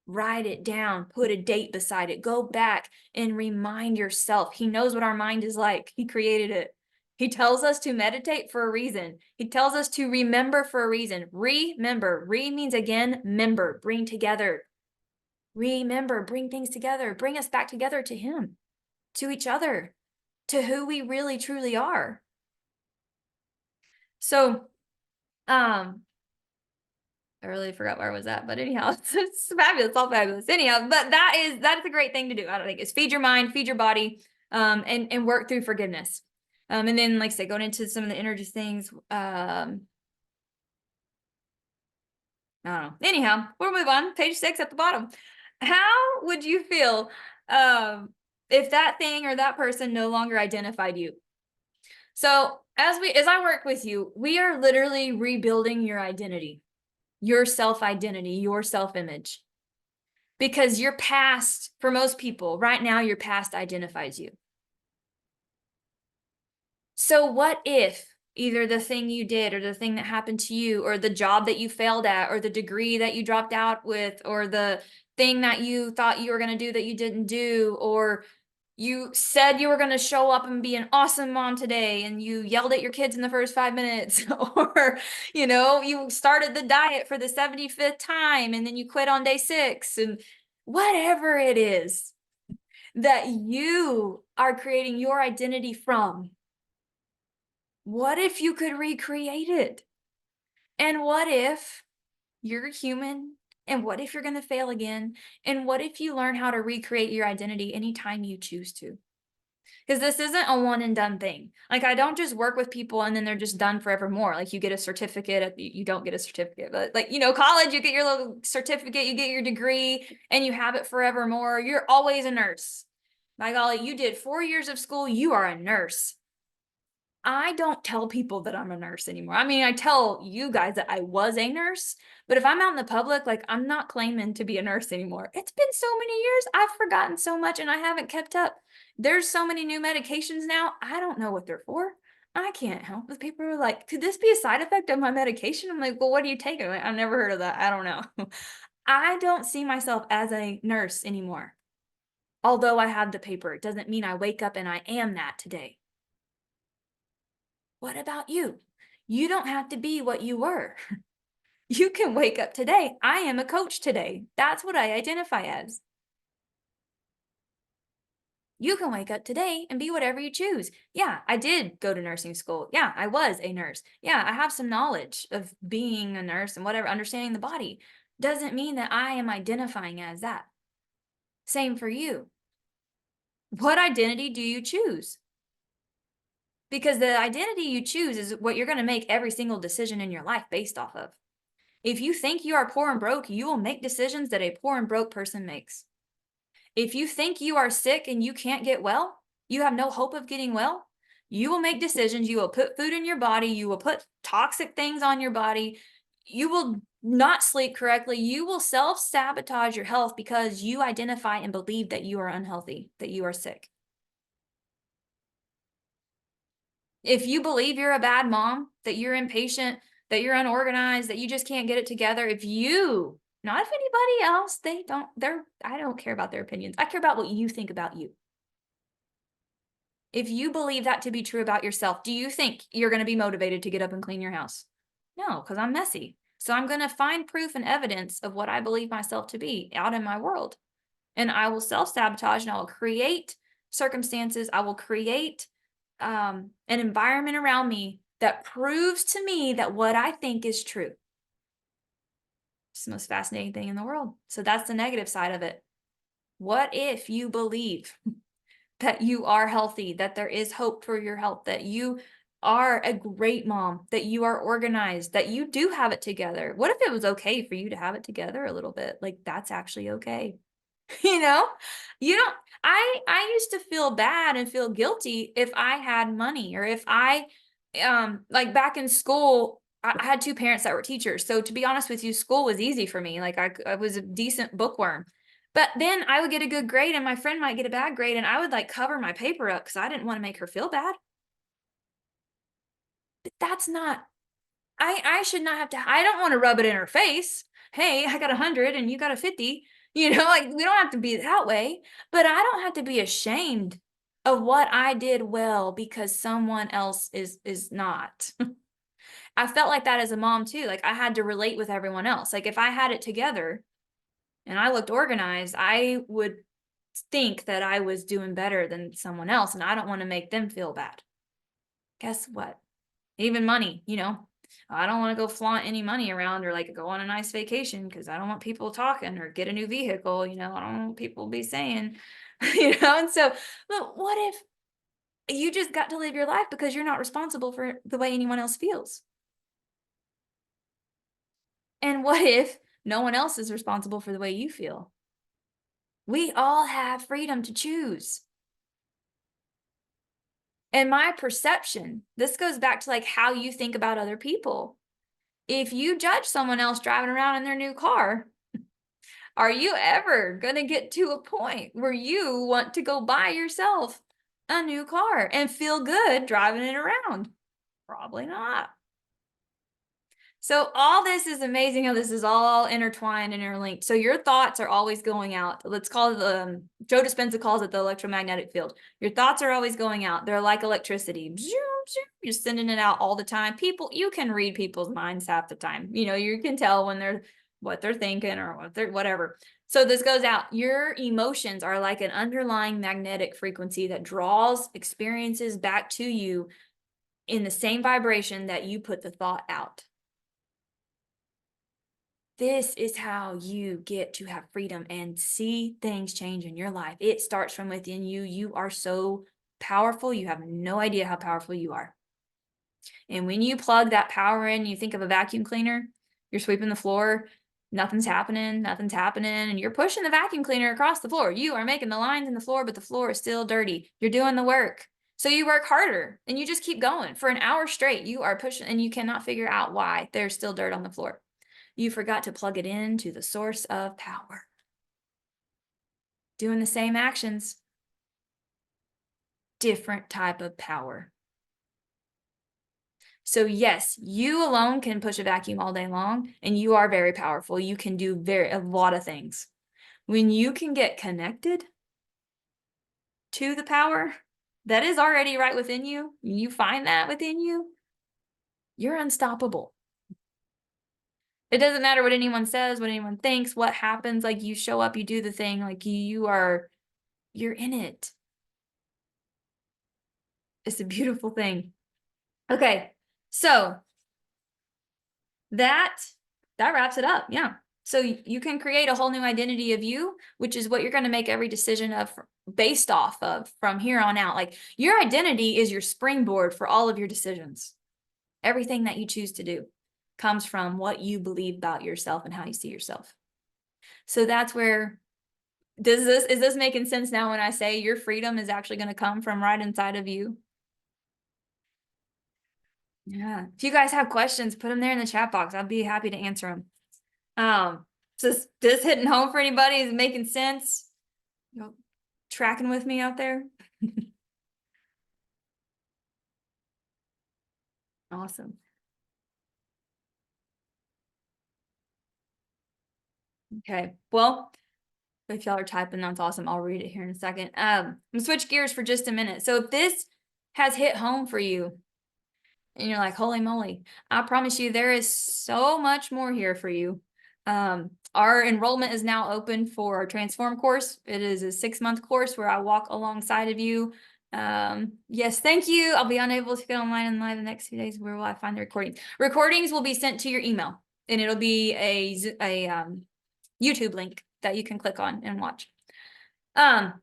[SPEAKER 1] Write it down, put a date beside it, go back and remind yourself. He knows what our mind is like. He created it. He tells us to meditate for a reason. He tells us to remember for a reason. Remember. Means again, member, bring together. Remember, bring things together, bring us back together to Him, to each other, to who we really truly are. So, I really forgot where I was at, but anyhow, it's fabulous, all fabulous. Anyhow, but that is a great thing to do. I don't think it's feed your mind, feed your body, and work through forgiveness. And then, like I said, going into some of the energy things. I don't know. Anyhow, we'll move on. Page 6 at the bottom. How would you feel if that thing or that person no longer identified you? So as I work with you, we are literally rebuilding your identity, your self-identity, your self-image. Because your past, for most people, right now, your past identifies you. So what if either the thing you did or the thing that happened to you or the job that you failed at or the degree that you dropped out with or the thing that you thought you were going to do that you didn't do, or you said you were going to show up and be an awesome mom today and you yelled at your kids in the first 5 minutes, or you started the diet for the 75th time and then you quit on day 6, and whatever it is that you are creating your identity from, what if you could recreate it? And what if you're human? And what if you're going to fail again? And what if you learn how to recreate your identity anytime you choose to? Because this isn't a one and done thing. Like, I don't just work with people and then they're just done forevermore. Like, you get a certificate, you don't get a certificate, but like, college, you get your little certificate, you get your degree, and you have it forevermore. You're always a nurse. By golly, you did 4 years of school, you are a nurse. I don't tell people that I'm a nurse anymore. I mean, I tell you guys that I was a nurse, but if I'm out in the public, like, I'm not claiming to be a nurse anymore. It's been so many years. I've forgotten so much and I haven't kept up. There's so many new medications now. I don't know what they're for. I can't help it. People are like, could this be a side effect of my medication? I'm like, well, what are you taking? Like, I've never heard of that. I don't know. I don't see myself as a nurse anymore. Although I have the paper, it doesn't mean I wake up and I am that today. What about you? You don't have to be what you were. You can wake up today. I am a coach today. That's what I identify as. You can wake up today and be whatever you choose. Yeah, I did go to nursing school. Yeah, I was a nurse. Yeah, I have some knowledge of being a nurse and whatever, understanding the body. Doesn't mean that I am identifying as that. Same for you. What identity do you choose? Because the identity you choose is what you're going to make every single decision in your life based off of. If you think you are poor and broke, you will make decisions that a poor and broke person makes. If you think you are sick and you can't get well, you have no hope of getting well, you will make decisions. You will put food in your body. You will put toxic things on your body. You will not sleep correctly. You will self-sabotage your health because you identify and believe that you are unhealthy, that you are sick. If you believe you're a bad mom, that you're impatient, that you're unorganized, that you just can't get it together, not if anybody else, I don't care about their opinions. I care about what you think about you. If you believe that to be true about yourself, do you think you're going to be motivated to get up and clean your house? No, because I'm messy. So I'm going to find proof and evidence of what I believe myself to be out in my world. And I will self sabotage and I will create circumstances. I will create an environment around me that proves to me that what I think is true. It's the most fascinating thing in the world. So that's the negative side of it. What if you believe that you are healthy, that there is hope for your health, that you are a great mom, that you are organized, that you do have it together? What if it was okay for you to have it together a little bit? Like, that's actually okay. You know? You don't I used to feel bad and feel guilty if I had money or if I like back in school, I had two parents that were teachers. So to be honest with you, school was easy for me. Like I was a decent bookworm. But then I would get a good grade and my friend might get a bad grade and I would like cover my paper up because I didn't want to make her feel bad. But that's not I should not have to I don't want to rub it in her face. Hey, I got 100 and you got a 50. You know, like we don't have to be that way, but I don't have to be ashamed of what I did well because someone else is not. I felt like that as a mom too. Like I had to relate with everyone else. Like if I had it together and I looked organized, I would think that I was doing better than someone else and I don't want to make them feel bad. Guess what? Even money, you know, I don't want to go flaunt any money around or like go on a nice vacation because I don't want people talking or get a new vehicle. You know, I don't want people be saying, you know, and so, but what if you just got to live your life because you're not responsible for the way anyone else feels? And what if no one else is responsible for the way you feel? We all have freedom to choose. And my perception, this goes back to like how you think about other people. If you judge someone else driving around in their new car, are you ever going to get to a point where you want to go buy yourself a new car and feel good driving it around? Probably not. So all this is amazing how this is all intertwined and interlinked. So your thoughts are always going out. Let's call it the Joe Dispenza calls it the electromagnetic field. Your thoughts are always going out. They're like electricity. You're sending it out all the time. People, you can read people's minds half the time. You know, you can tell when they're what they're thinking or what they're whatever. So this goes out. Your emotions are like an underlying magnetic frequency that draws experiences back to you in the same vibration that you put the thought out. This is how you get to have freedom and see things change in your life. It starts from within you. You are so powerful. You have no idea how powerful you are. And when you plug that power in, you think of a vacuum cleaner, you're sweeping the floor, nothing's happening, and you're pushing the vacuum cleaner across the floor. You are making the lines in the floor, but the floor is still dirty. You're doing the work. So you work harder and you just keep going for an hour straight. You are pushing and you cannot figure out why there's still dirt on the floor. You forgot to plug it into the source of power. Doing the same actions, different type of power. So yes, you alone can push a vacuum all day long and you are very powerful. You can do a lot of things. When you can get connected to the power that is already right within you, you find that within you, you're unstoppable. It doesn't matter what anyone says, what anyone thinks, what happens, like you show up, you do the thing, like you're in it. It's a beautiful thing. Okay. So that wraps it up. Yeah. So you can create a whole new identity of you, which is what you're going to make every decision of based off of from here on out. Like your identity is your springboard for all of your decisions. Everything that you choose to do comes from what you believe about yourself and how you see yourself. So that's where is this making sense now when I say your freedom is actually going to come from right inside of you? Yeah. If you guys have questions, put them there in the chat box. I'll be happy to answer them. Just this hitting home for anybody? Is it making sense? You know, tracking with me out there? Awesome. Okay. Well, If y'all are typing, that's awesome. I'll read it here in a second. I'm gonna switch gears for just a minute. So if this has hit home for you, and you're like, holy moly, I promise you there is so much more here for you. Our enrollment is now open for our Transform course. It is a 6-month course where I walk alongside of you. Yes, thank you. I'll be unable to get online and live the next few days. Where will I find the recordings? Recordings will be sent to your email, and it'll be a YouTube link that you can click on and watch.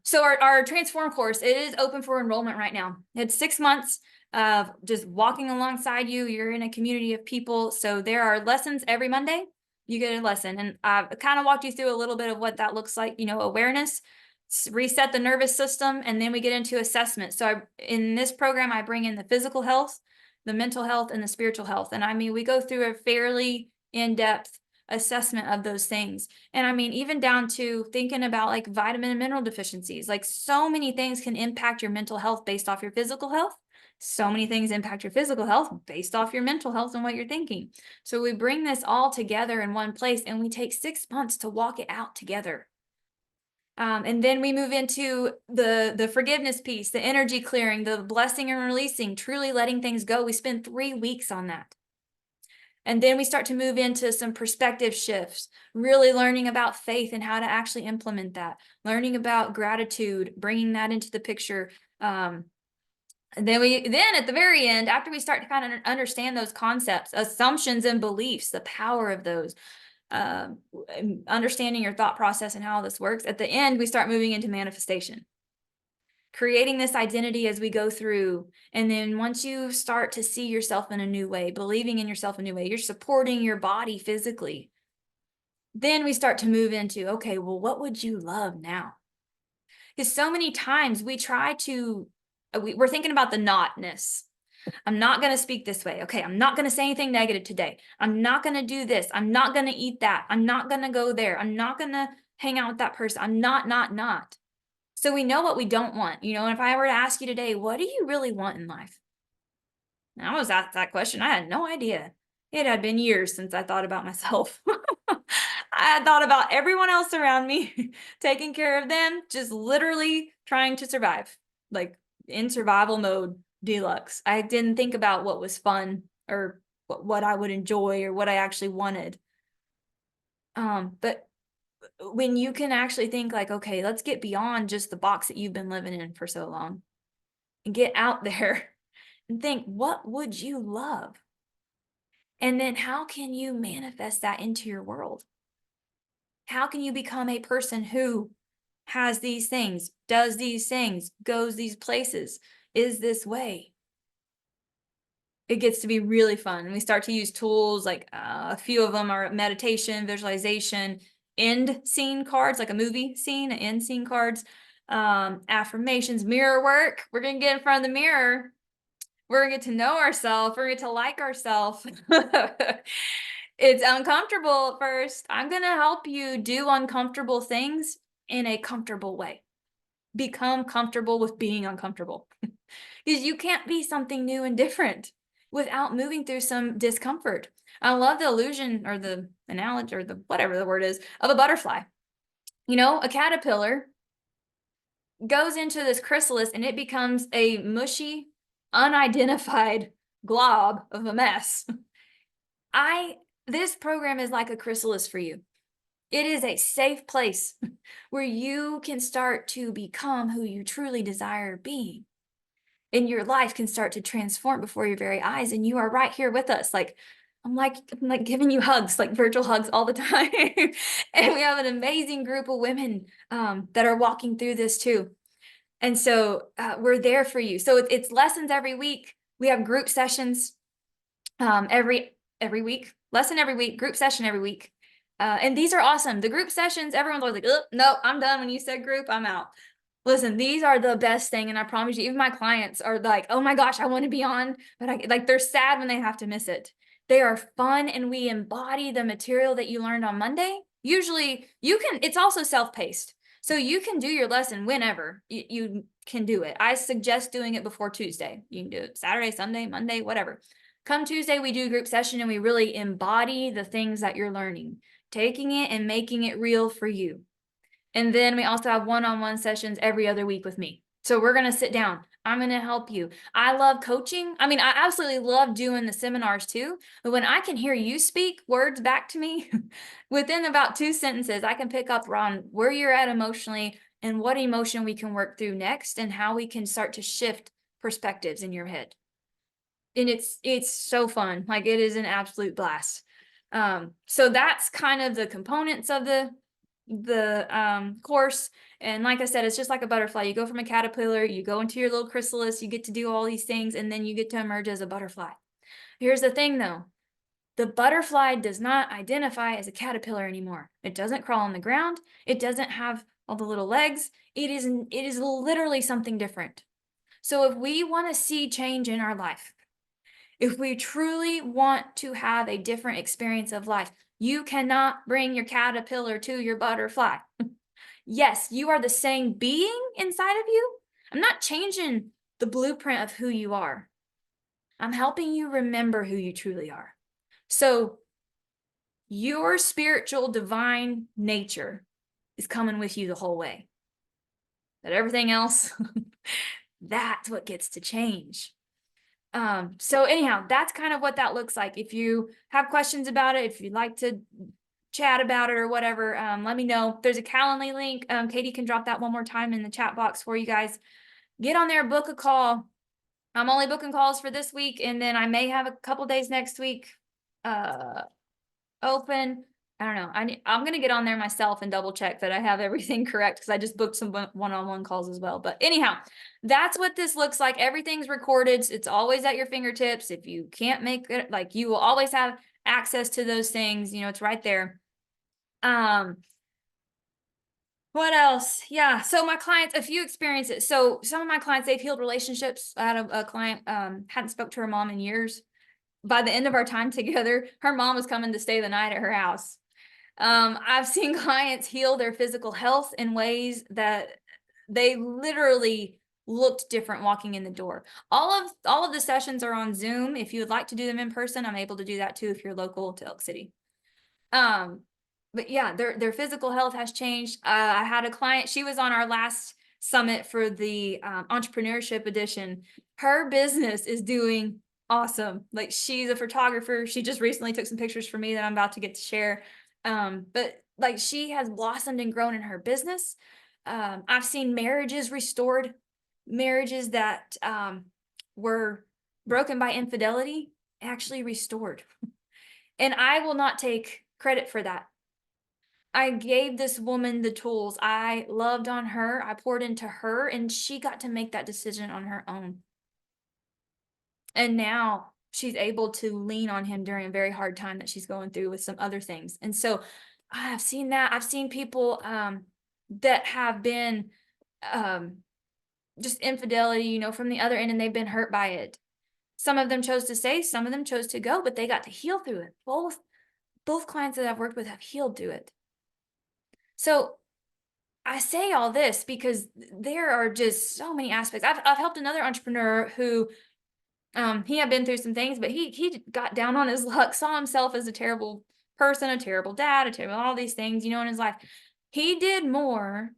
[SPEAKER 1] So our Transform course, it is open for enrollment right now. It's 6 months of just walking alongside you. You're in a community of people. So there are lessons every Monday. You get a lesson, and I've kind of walked you through a little bit of what that looks like, awareness, reset the nervous system, and then we get into assessment. So in this program, I bring in the physical health, the mental health, and the spiritual health. And I mean, we go through a fairly in-depth assessment of those things. And I mean, even down to thinking about like vitamin and mineral deficiencies, like so many things can impact your mental health based off your physical health. So many things impact your physical health based off your mental health and what you're thinking. So we bring this all together in one place, and we take 6 months to walk it out together. And then we move into the forgiveness piece, the energy clearing, the blessing and releasing, truly letting things go. We spend 3 weeks on that. And then we start to move into some perspective shifts, really learning about faith and how to actually implement that, learning about gratitude, bringing that into the picture. And then at the very end, after we start to kind of understand those concepts, assumptions and beliefs, the power of those, understanding your thought process and how this works, at the end, we start moving into manifestation, creating this identity as we go through. And then once you start to see yourself in a new way, believing in yourself in a new way, you're supporting your body physically. Then we start to move into, okay, well, what would you love now? Because so many times we try to, we're thinking about the notness. I'm not going to speak this way. Okay, I'm not going to say anything negative today. I'm not going to do this. I'm not going to eat that. I'm not going to go there. I'm not going to hang out with that person. I'm not. So we know what we don't want, and if I were to ask you today, what do you really want in life? And I was asked that question. I had no idea. It had been years since I thought about myself. I had thought about everyone else around me, taking care of them, just literally trying to survive, like in survival mode deluxe. I didn't think about what was fun or what I would enjoy or what I actually wanted. But when you can actually think like, okay, let's get beyond just the box that you've been living in for so long and get out there and think, what would you love? And then how can you manifest that into your world? How can you become a person who has these things, does these things, goes these places, is this way? It gets to be really fun. And we start to use tools like a few of them are meditation, visualization, end scene cards, like a movie scene, end scene cards, affirmations, mirror work. We're going to get in front of the mirror. We're going to get to know ourselves. We're going to get to like ourselves. It's uncomfortable at first. I'm going to help you do uncomfortable things in a comfortable way. Become comfortable with being uncomfortable. Because you can't be something new and different without moving through some discomfort. I love the illusion or the analogy or the whatever the word is of a butterfly. A caterpillar goes into this chrysalis and it becomes a mushy, unidentified glob of a mess. This program is like a chrysalis for you. It is a safe place where you can start to become who you truly desire being. And your life can start to transform before your very eyes. And you are right here with us. I'm like giving you hugs, like virtual hugs all the time. And we have an amazing group of women that are walking through this too. And so we're there for you. So it's lessons every week. We have group sessions every week, lesson every week, group session every week. And these are awesome. The group sessions, everyone's always like, oh, no, I'm done. When you said group, I'm out. Listen, these are the best thing. And I promise you, even my clients are like, oh my gosh, I want to be on, but they're sad when they have to miss it. They are fun. And we embody the material that you learned on Monday. Usually it's also self-paced. So you can do your lesson whenever you can do it. I suggest doing it before Tuesday. You can do it Saturday, Sunday, Monday, whatever. Come Tuesday, we do group session and we really embody the things that you're learning, taking it and making it real for you. And then we also have one-on-one sessions every other week with me. So we're going to sit down. I'm going to help you. I love coaching. I mean, I absolutely love doing the seminars too. But when I can hear you speak words back to me within about 2 sentences, I can pick up on where you're at emotionally and what emotion we can work through next and how we can start to shift perspectives in your head. And it's so fun. Like, it is an absolute blast. So that's kind of the components of the course. And like I said, it's just like a butterfly. You go from a caterpillar, you go into your little chrysalis, you get to do all these things, and then you get to emerge as a butterfly. Here's the thing though. The butterfly does not identify as a caterpillar anymore. It doesn't crawl on the ground. It doesn't have all the little legs. It is literally something different. So if we want to see change in our life, if we truly want to have a different experience of life, you cannot bring your caterpillar to your butterfly. Yes, you are the same being inside of you. I'm not changing the blueprint of who you are. I'm helping you remember who you truly are. So your spiritual divine nature is coming with you the whole way. But everything else, that's what gets to change. So anyhow, that's kind of what that looks like. If you have questions about it, if you'd like to chat about it or whatever, let me know. There's a Calendly link. Katie can drop that one more time in the chat box for you guys. Get on there, book a call. I'm only booking calls for this week, and then I may have a couple days next week open. I don't know. I'm going to get on there myself and double check that I have everything correct, because I just booked some one-on-one calls as well. But anyhow, that's what this looks like. Everything's recorded. It's always at your fingertips. If you can't make it, like, you will always have access to those things. You know, it's right there. What else? Yeah. So my clients, a few experiences. So some of my clients, they've healed relationships. I had a client, hadn't spoke to her mom in years. By the end of our time together, her mom was coming to stay the night at her house. I've seen clients heal their physical health in ways that they literally looked different walking in the door. All of the sessions are on Zoom. If you would like to do them in person, I'm able to do that too if you're local to Elk City. But yeah, their physical health has changed. I had a client, she was on our last summit for the entrepreneurship edition. Her business is doing awesome. Like, she's a photographer. She just recently took some pictures for me that I'm about to get to share. But like, she has blossomed and grown in her business. I've seen marriages restored, marriages that were broken by infidelity actually restored. And I will not take credit for that. I gave this woman the tools. I loved on her. I poured into her, and she got to make that decision on her own. And now she's able to lean on him during a very hard time that she's going through with some other things. And so I've seen that. I've seen people that have been just infidelity, you know, from the other end, and they've been hurt by it. Some of them chose to stay, some of them chose to go, but they got to heal through it. Both clients that I've worked with have healed through it. So I say all this because there are just so many aspects. I've helped another entrepreneur who he had been through some things, but he got down on his luck, saw himself as a terrible person, a terrible dad, a terrible all these things, you know, in his life. He did more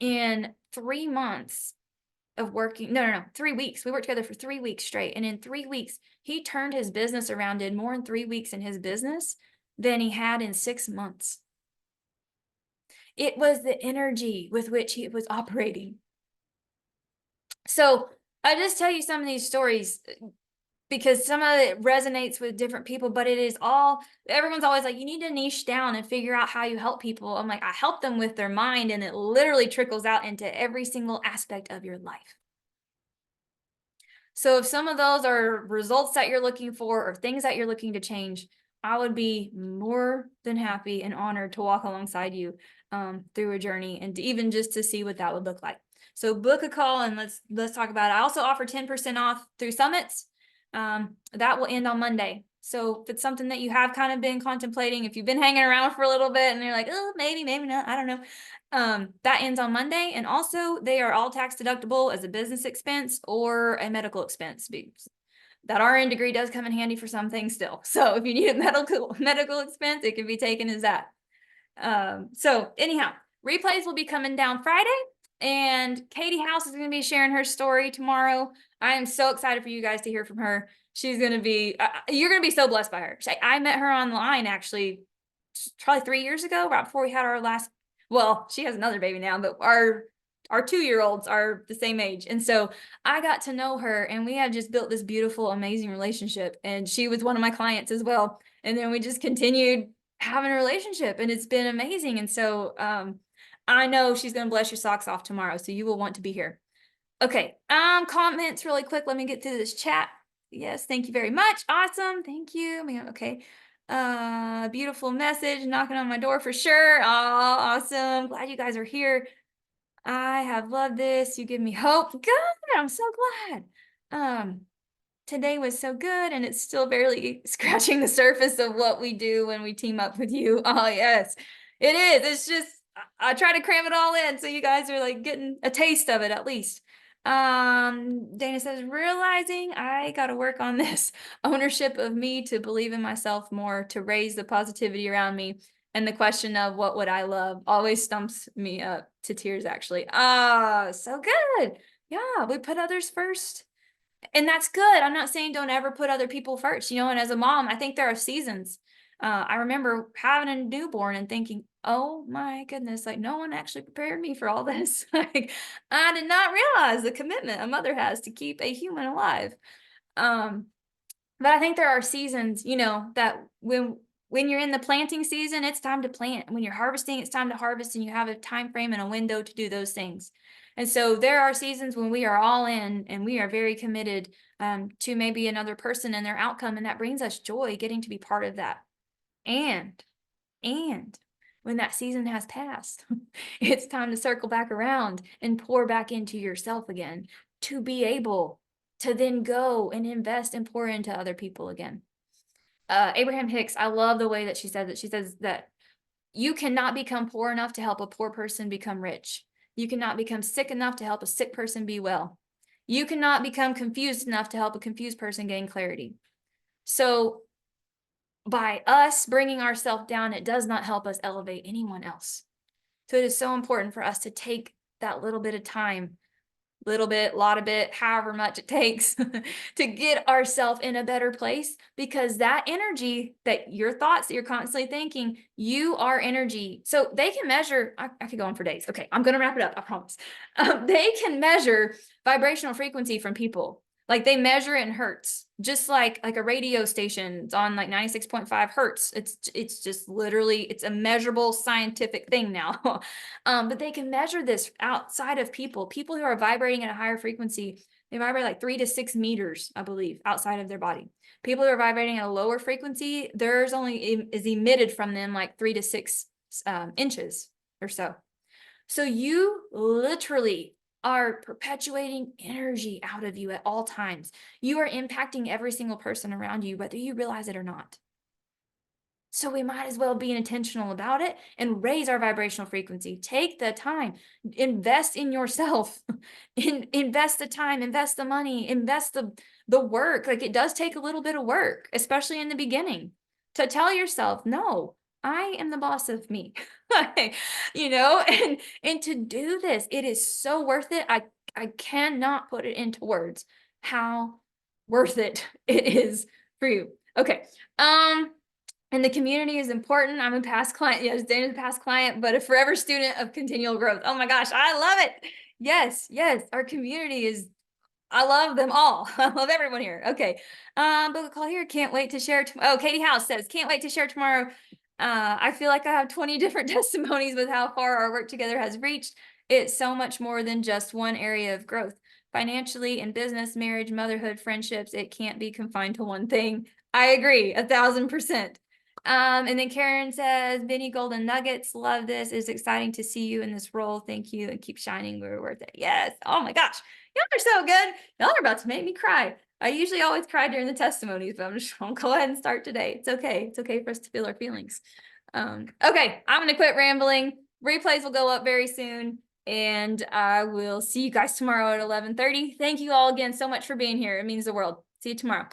[SPEAKER 1] in 3 months of working. No, 3 weeks. We worked together for 3 weeks straight. And in 3 weeks, he turned his business around, did more in 3 weeks in his business than he had in 6 months. It was the energy with which he was operating. So I just tell you some of these stories because some of it resonates with different people, but it is all, everyone's always like, you need to niche down and figure out how you help people. I'm like, I help them with their mind, and it literally trickles out into every single aspect of your life. So if some of those are results that you're looking for or things that you're looking to change, I would be more than happy and honored to walk alongside you through a journey, and even just to see what that would look like. So book a call and let's talk about it. I also offer 10% off through summits. That will end on Monday. So if it's something that you have kind of been contemplating, if you've been hanging around for a little bit and you're like, oh, maybe not, I don't know. That ends on Monday. And also they are all tax deductible as a business expense or a medical expense. That RN degree does come in handy for some things still. So if you need a medical expense, it can be taken as that. So anyhow, Replays will be coming down Friday, and Katie House is going to be sharing her story tomorrow. I am so excited for you guys to hear from her. She's going to be, you're going to be so blessed by her. I met her online actually probably 3 years ago, right before we had our last, well, she has another baby now, but our 2-year-olds are the same age. And so I got to know her, and we have just built this beautiful, amazing relationship. And she was one of my clients as well. And then we just continued having a relationship, and it's been amazing. And so I know she's going to bless your socks off tomorrow, so you will want to be here. Okay, comments really quick. Let me get through this chat. Yes, thank you very much. Awesome. Thank you. Okay. Beautiful message knocking on my door for sure. Oh, awesome. Glad you guys are here. I have loved this. You give me hope. Good. I'm so glad. Today was so good, and it's still barely scratching the surface of what we do when we team up with you. Oh, yes, it is. It's just, I try to cram it all in, so you guys are like getting a taste of it at least. Dana says, realizing I got to work on this ownership of me to believe in myself more, to raise the positivity around me. And the question of what would I love always stumps me up to tears, actually. Ah, so good. Yeah, we put others first. And that's good. I'm not saying don't ever put other people first, and as a mom, I think there are seasons. I remember having a newborn and thinking, oh my goodness, like no one actually prepared me for all this. Like I did not realize the commitment a mother has to keep a human alive. But I think there are seasons, that when you're in the planting season, it's time to plant. When you're harvesting, it's time to harvest, and you have a time frame and a window to do those things. And so there are seasons when we are all in and we are very committed to maybe another person and their outcome, and that brings us joy getting to be part of that. And when that season has passed, it's time to circle back around and pour back into yourself again to be able to then go and invest and pour into other people again. Abraham Hicks, I love the way that she said that. She says that you cannot become poor enough to help a poor person become rich. You cannot become sick enough to help a sick person be well. You cannot become confused enough to help a confused person gain clarity. So by us bringing ourselves down, it does not help us elevate anyone else. So it is so important for us to take that little bit of time, little bit, lot of bit, however much it takes to get ourselves in a better place, because that energy, that your thoughts that you're constantly thinking, you are energy. So they can measure, I could go on for days. Okay, I'm going to wrap it up. I promise. They can measure vibrational frequency from people. Like they measure it in hertz, just like a radio station. It's on like 96.5 hertz. It's just literally, it's a measurable scientific thing now. But they can measure this outside of people who are vibrating at a higher frequency. They vibrate like 3 to 6 meters, I believe, outside of their body. People who are vibrating at a lower frequency, theirs only is emitted from them like 3 to 6 inches or so. So you literally are perpetuating energy out of you at all times. You are impacting every single person around you, whether you realize it or not. So we might as well be intentional about it and raise our vibrational frequency. Take the time, invest in yourself, invest the time, invest the money, invest the work. Like it does take a little bit of work, especially in the beginning, to tell yourself, no, I am the boss of me, and to do this, it is so worth it. I cannot put it into words how worth it is for you. Okay. And the community is important. I'm a past client. Yes, Dana's a past client, but a forever student of continual growth. Oh my gosh, I love it. Yes, our community is, I love them all. I love everyone here. Okay. Book a call here. Can't wait to share. Oh, Katie House says, can't wait to share tomorrow. I feel like I have 20 different testimonies with how far our work together has reached. It's so much more than just one area of growth. Financially, in business, marriage, motherhood, friendships, it can't be confined to one thing. I agree, 1,000%. And then Karen says, Vinny Golden Nuggets, love this. It's exciting to see you in this role. Thank you, and keep shining. We're worth it. Yes. Oh my gosh. Y'all are so good. Y'all are about to make me cry. I usually always cry during the testimonies, but I'm just gonna go ahead and start today. It's okay. It's okay for us to feel our feelings. Okay, I'm gonna quit rambling. Replays will go up very soon, and I will see you guys tomorrow at 11:30. Thank you all again so much for being here. It means the world. See you tomorrow.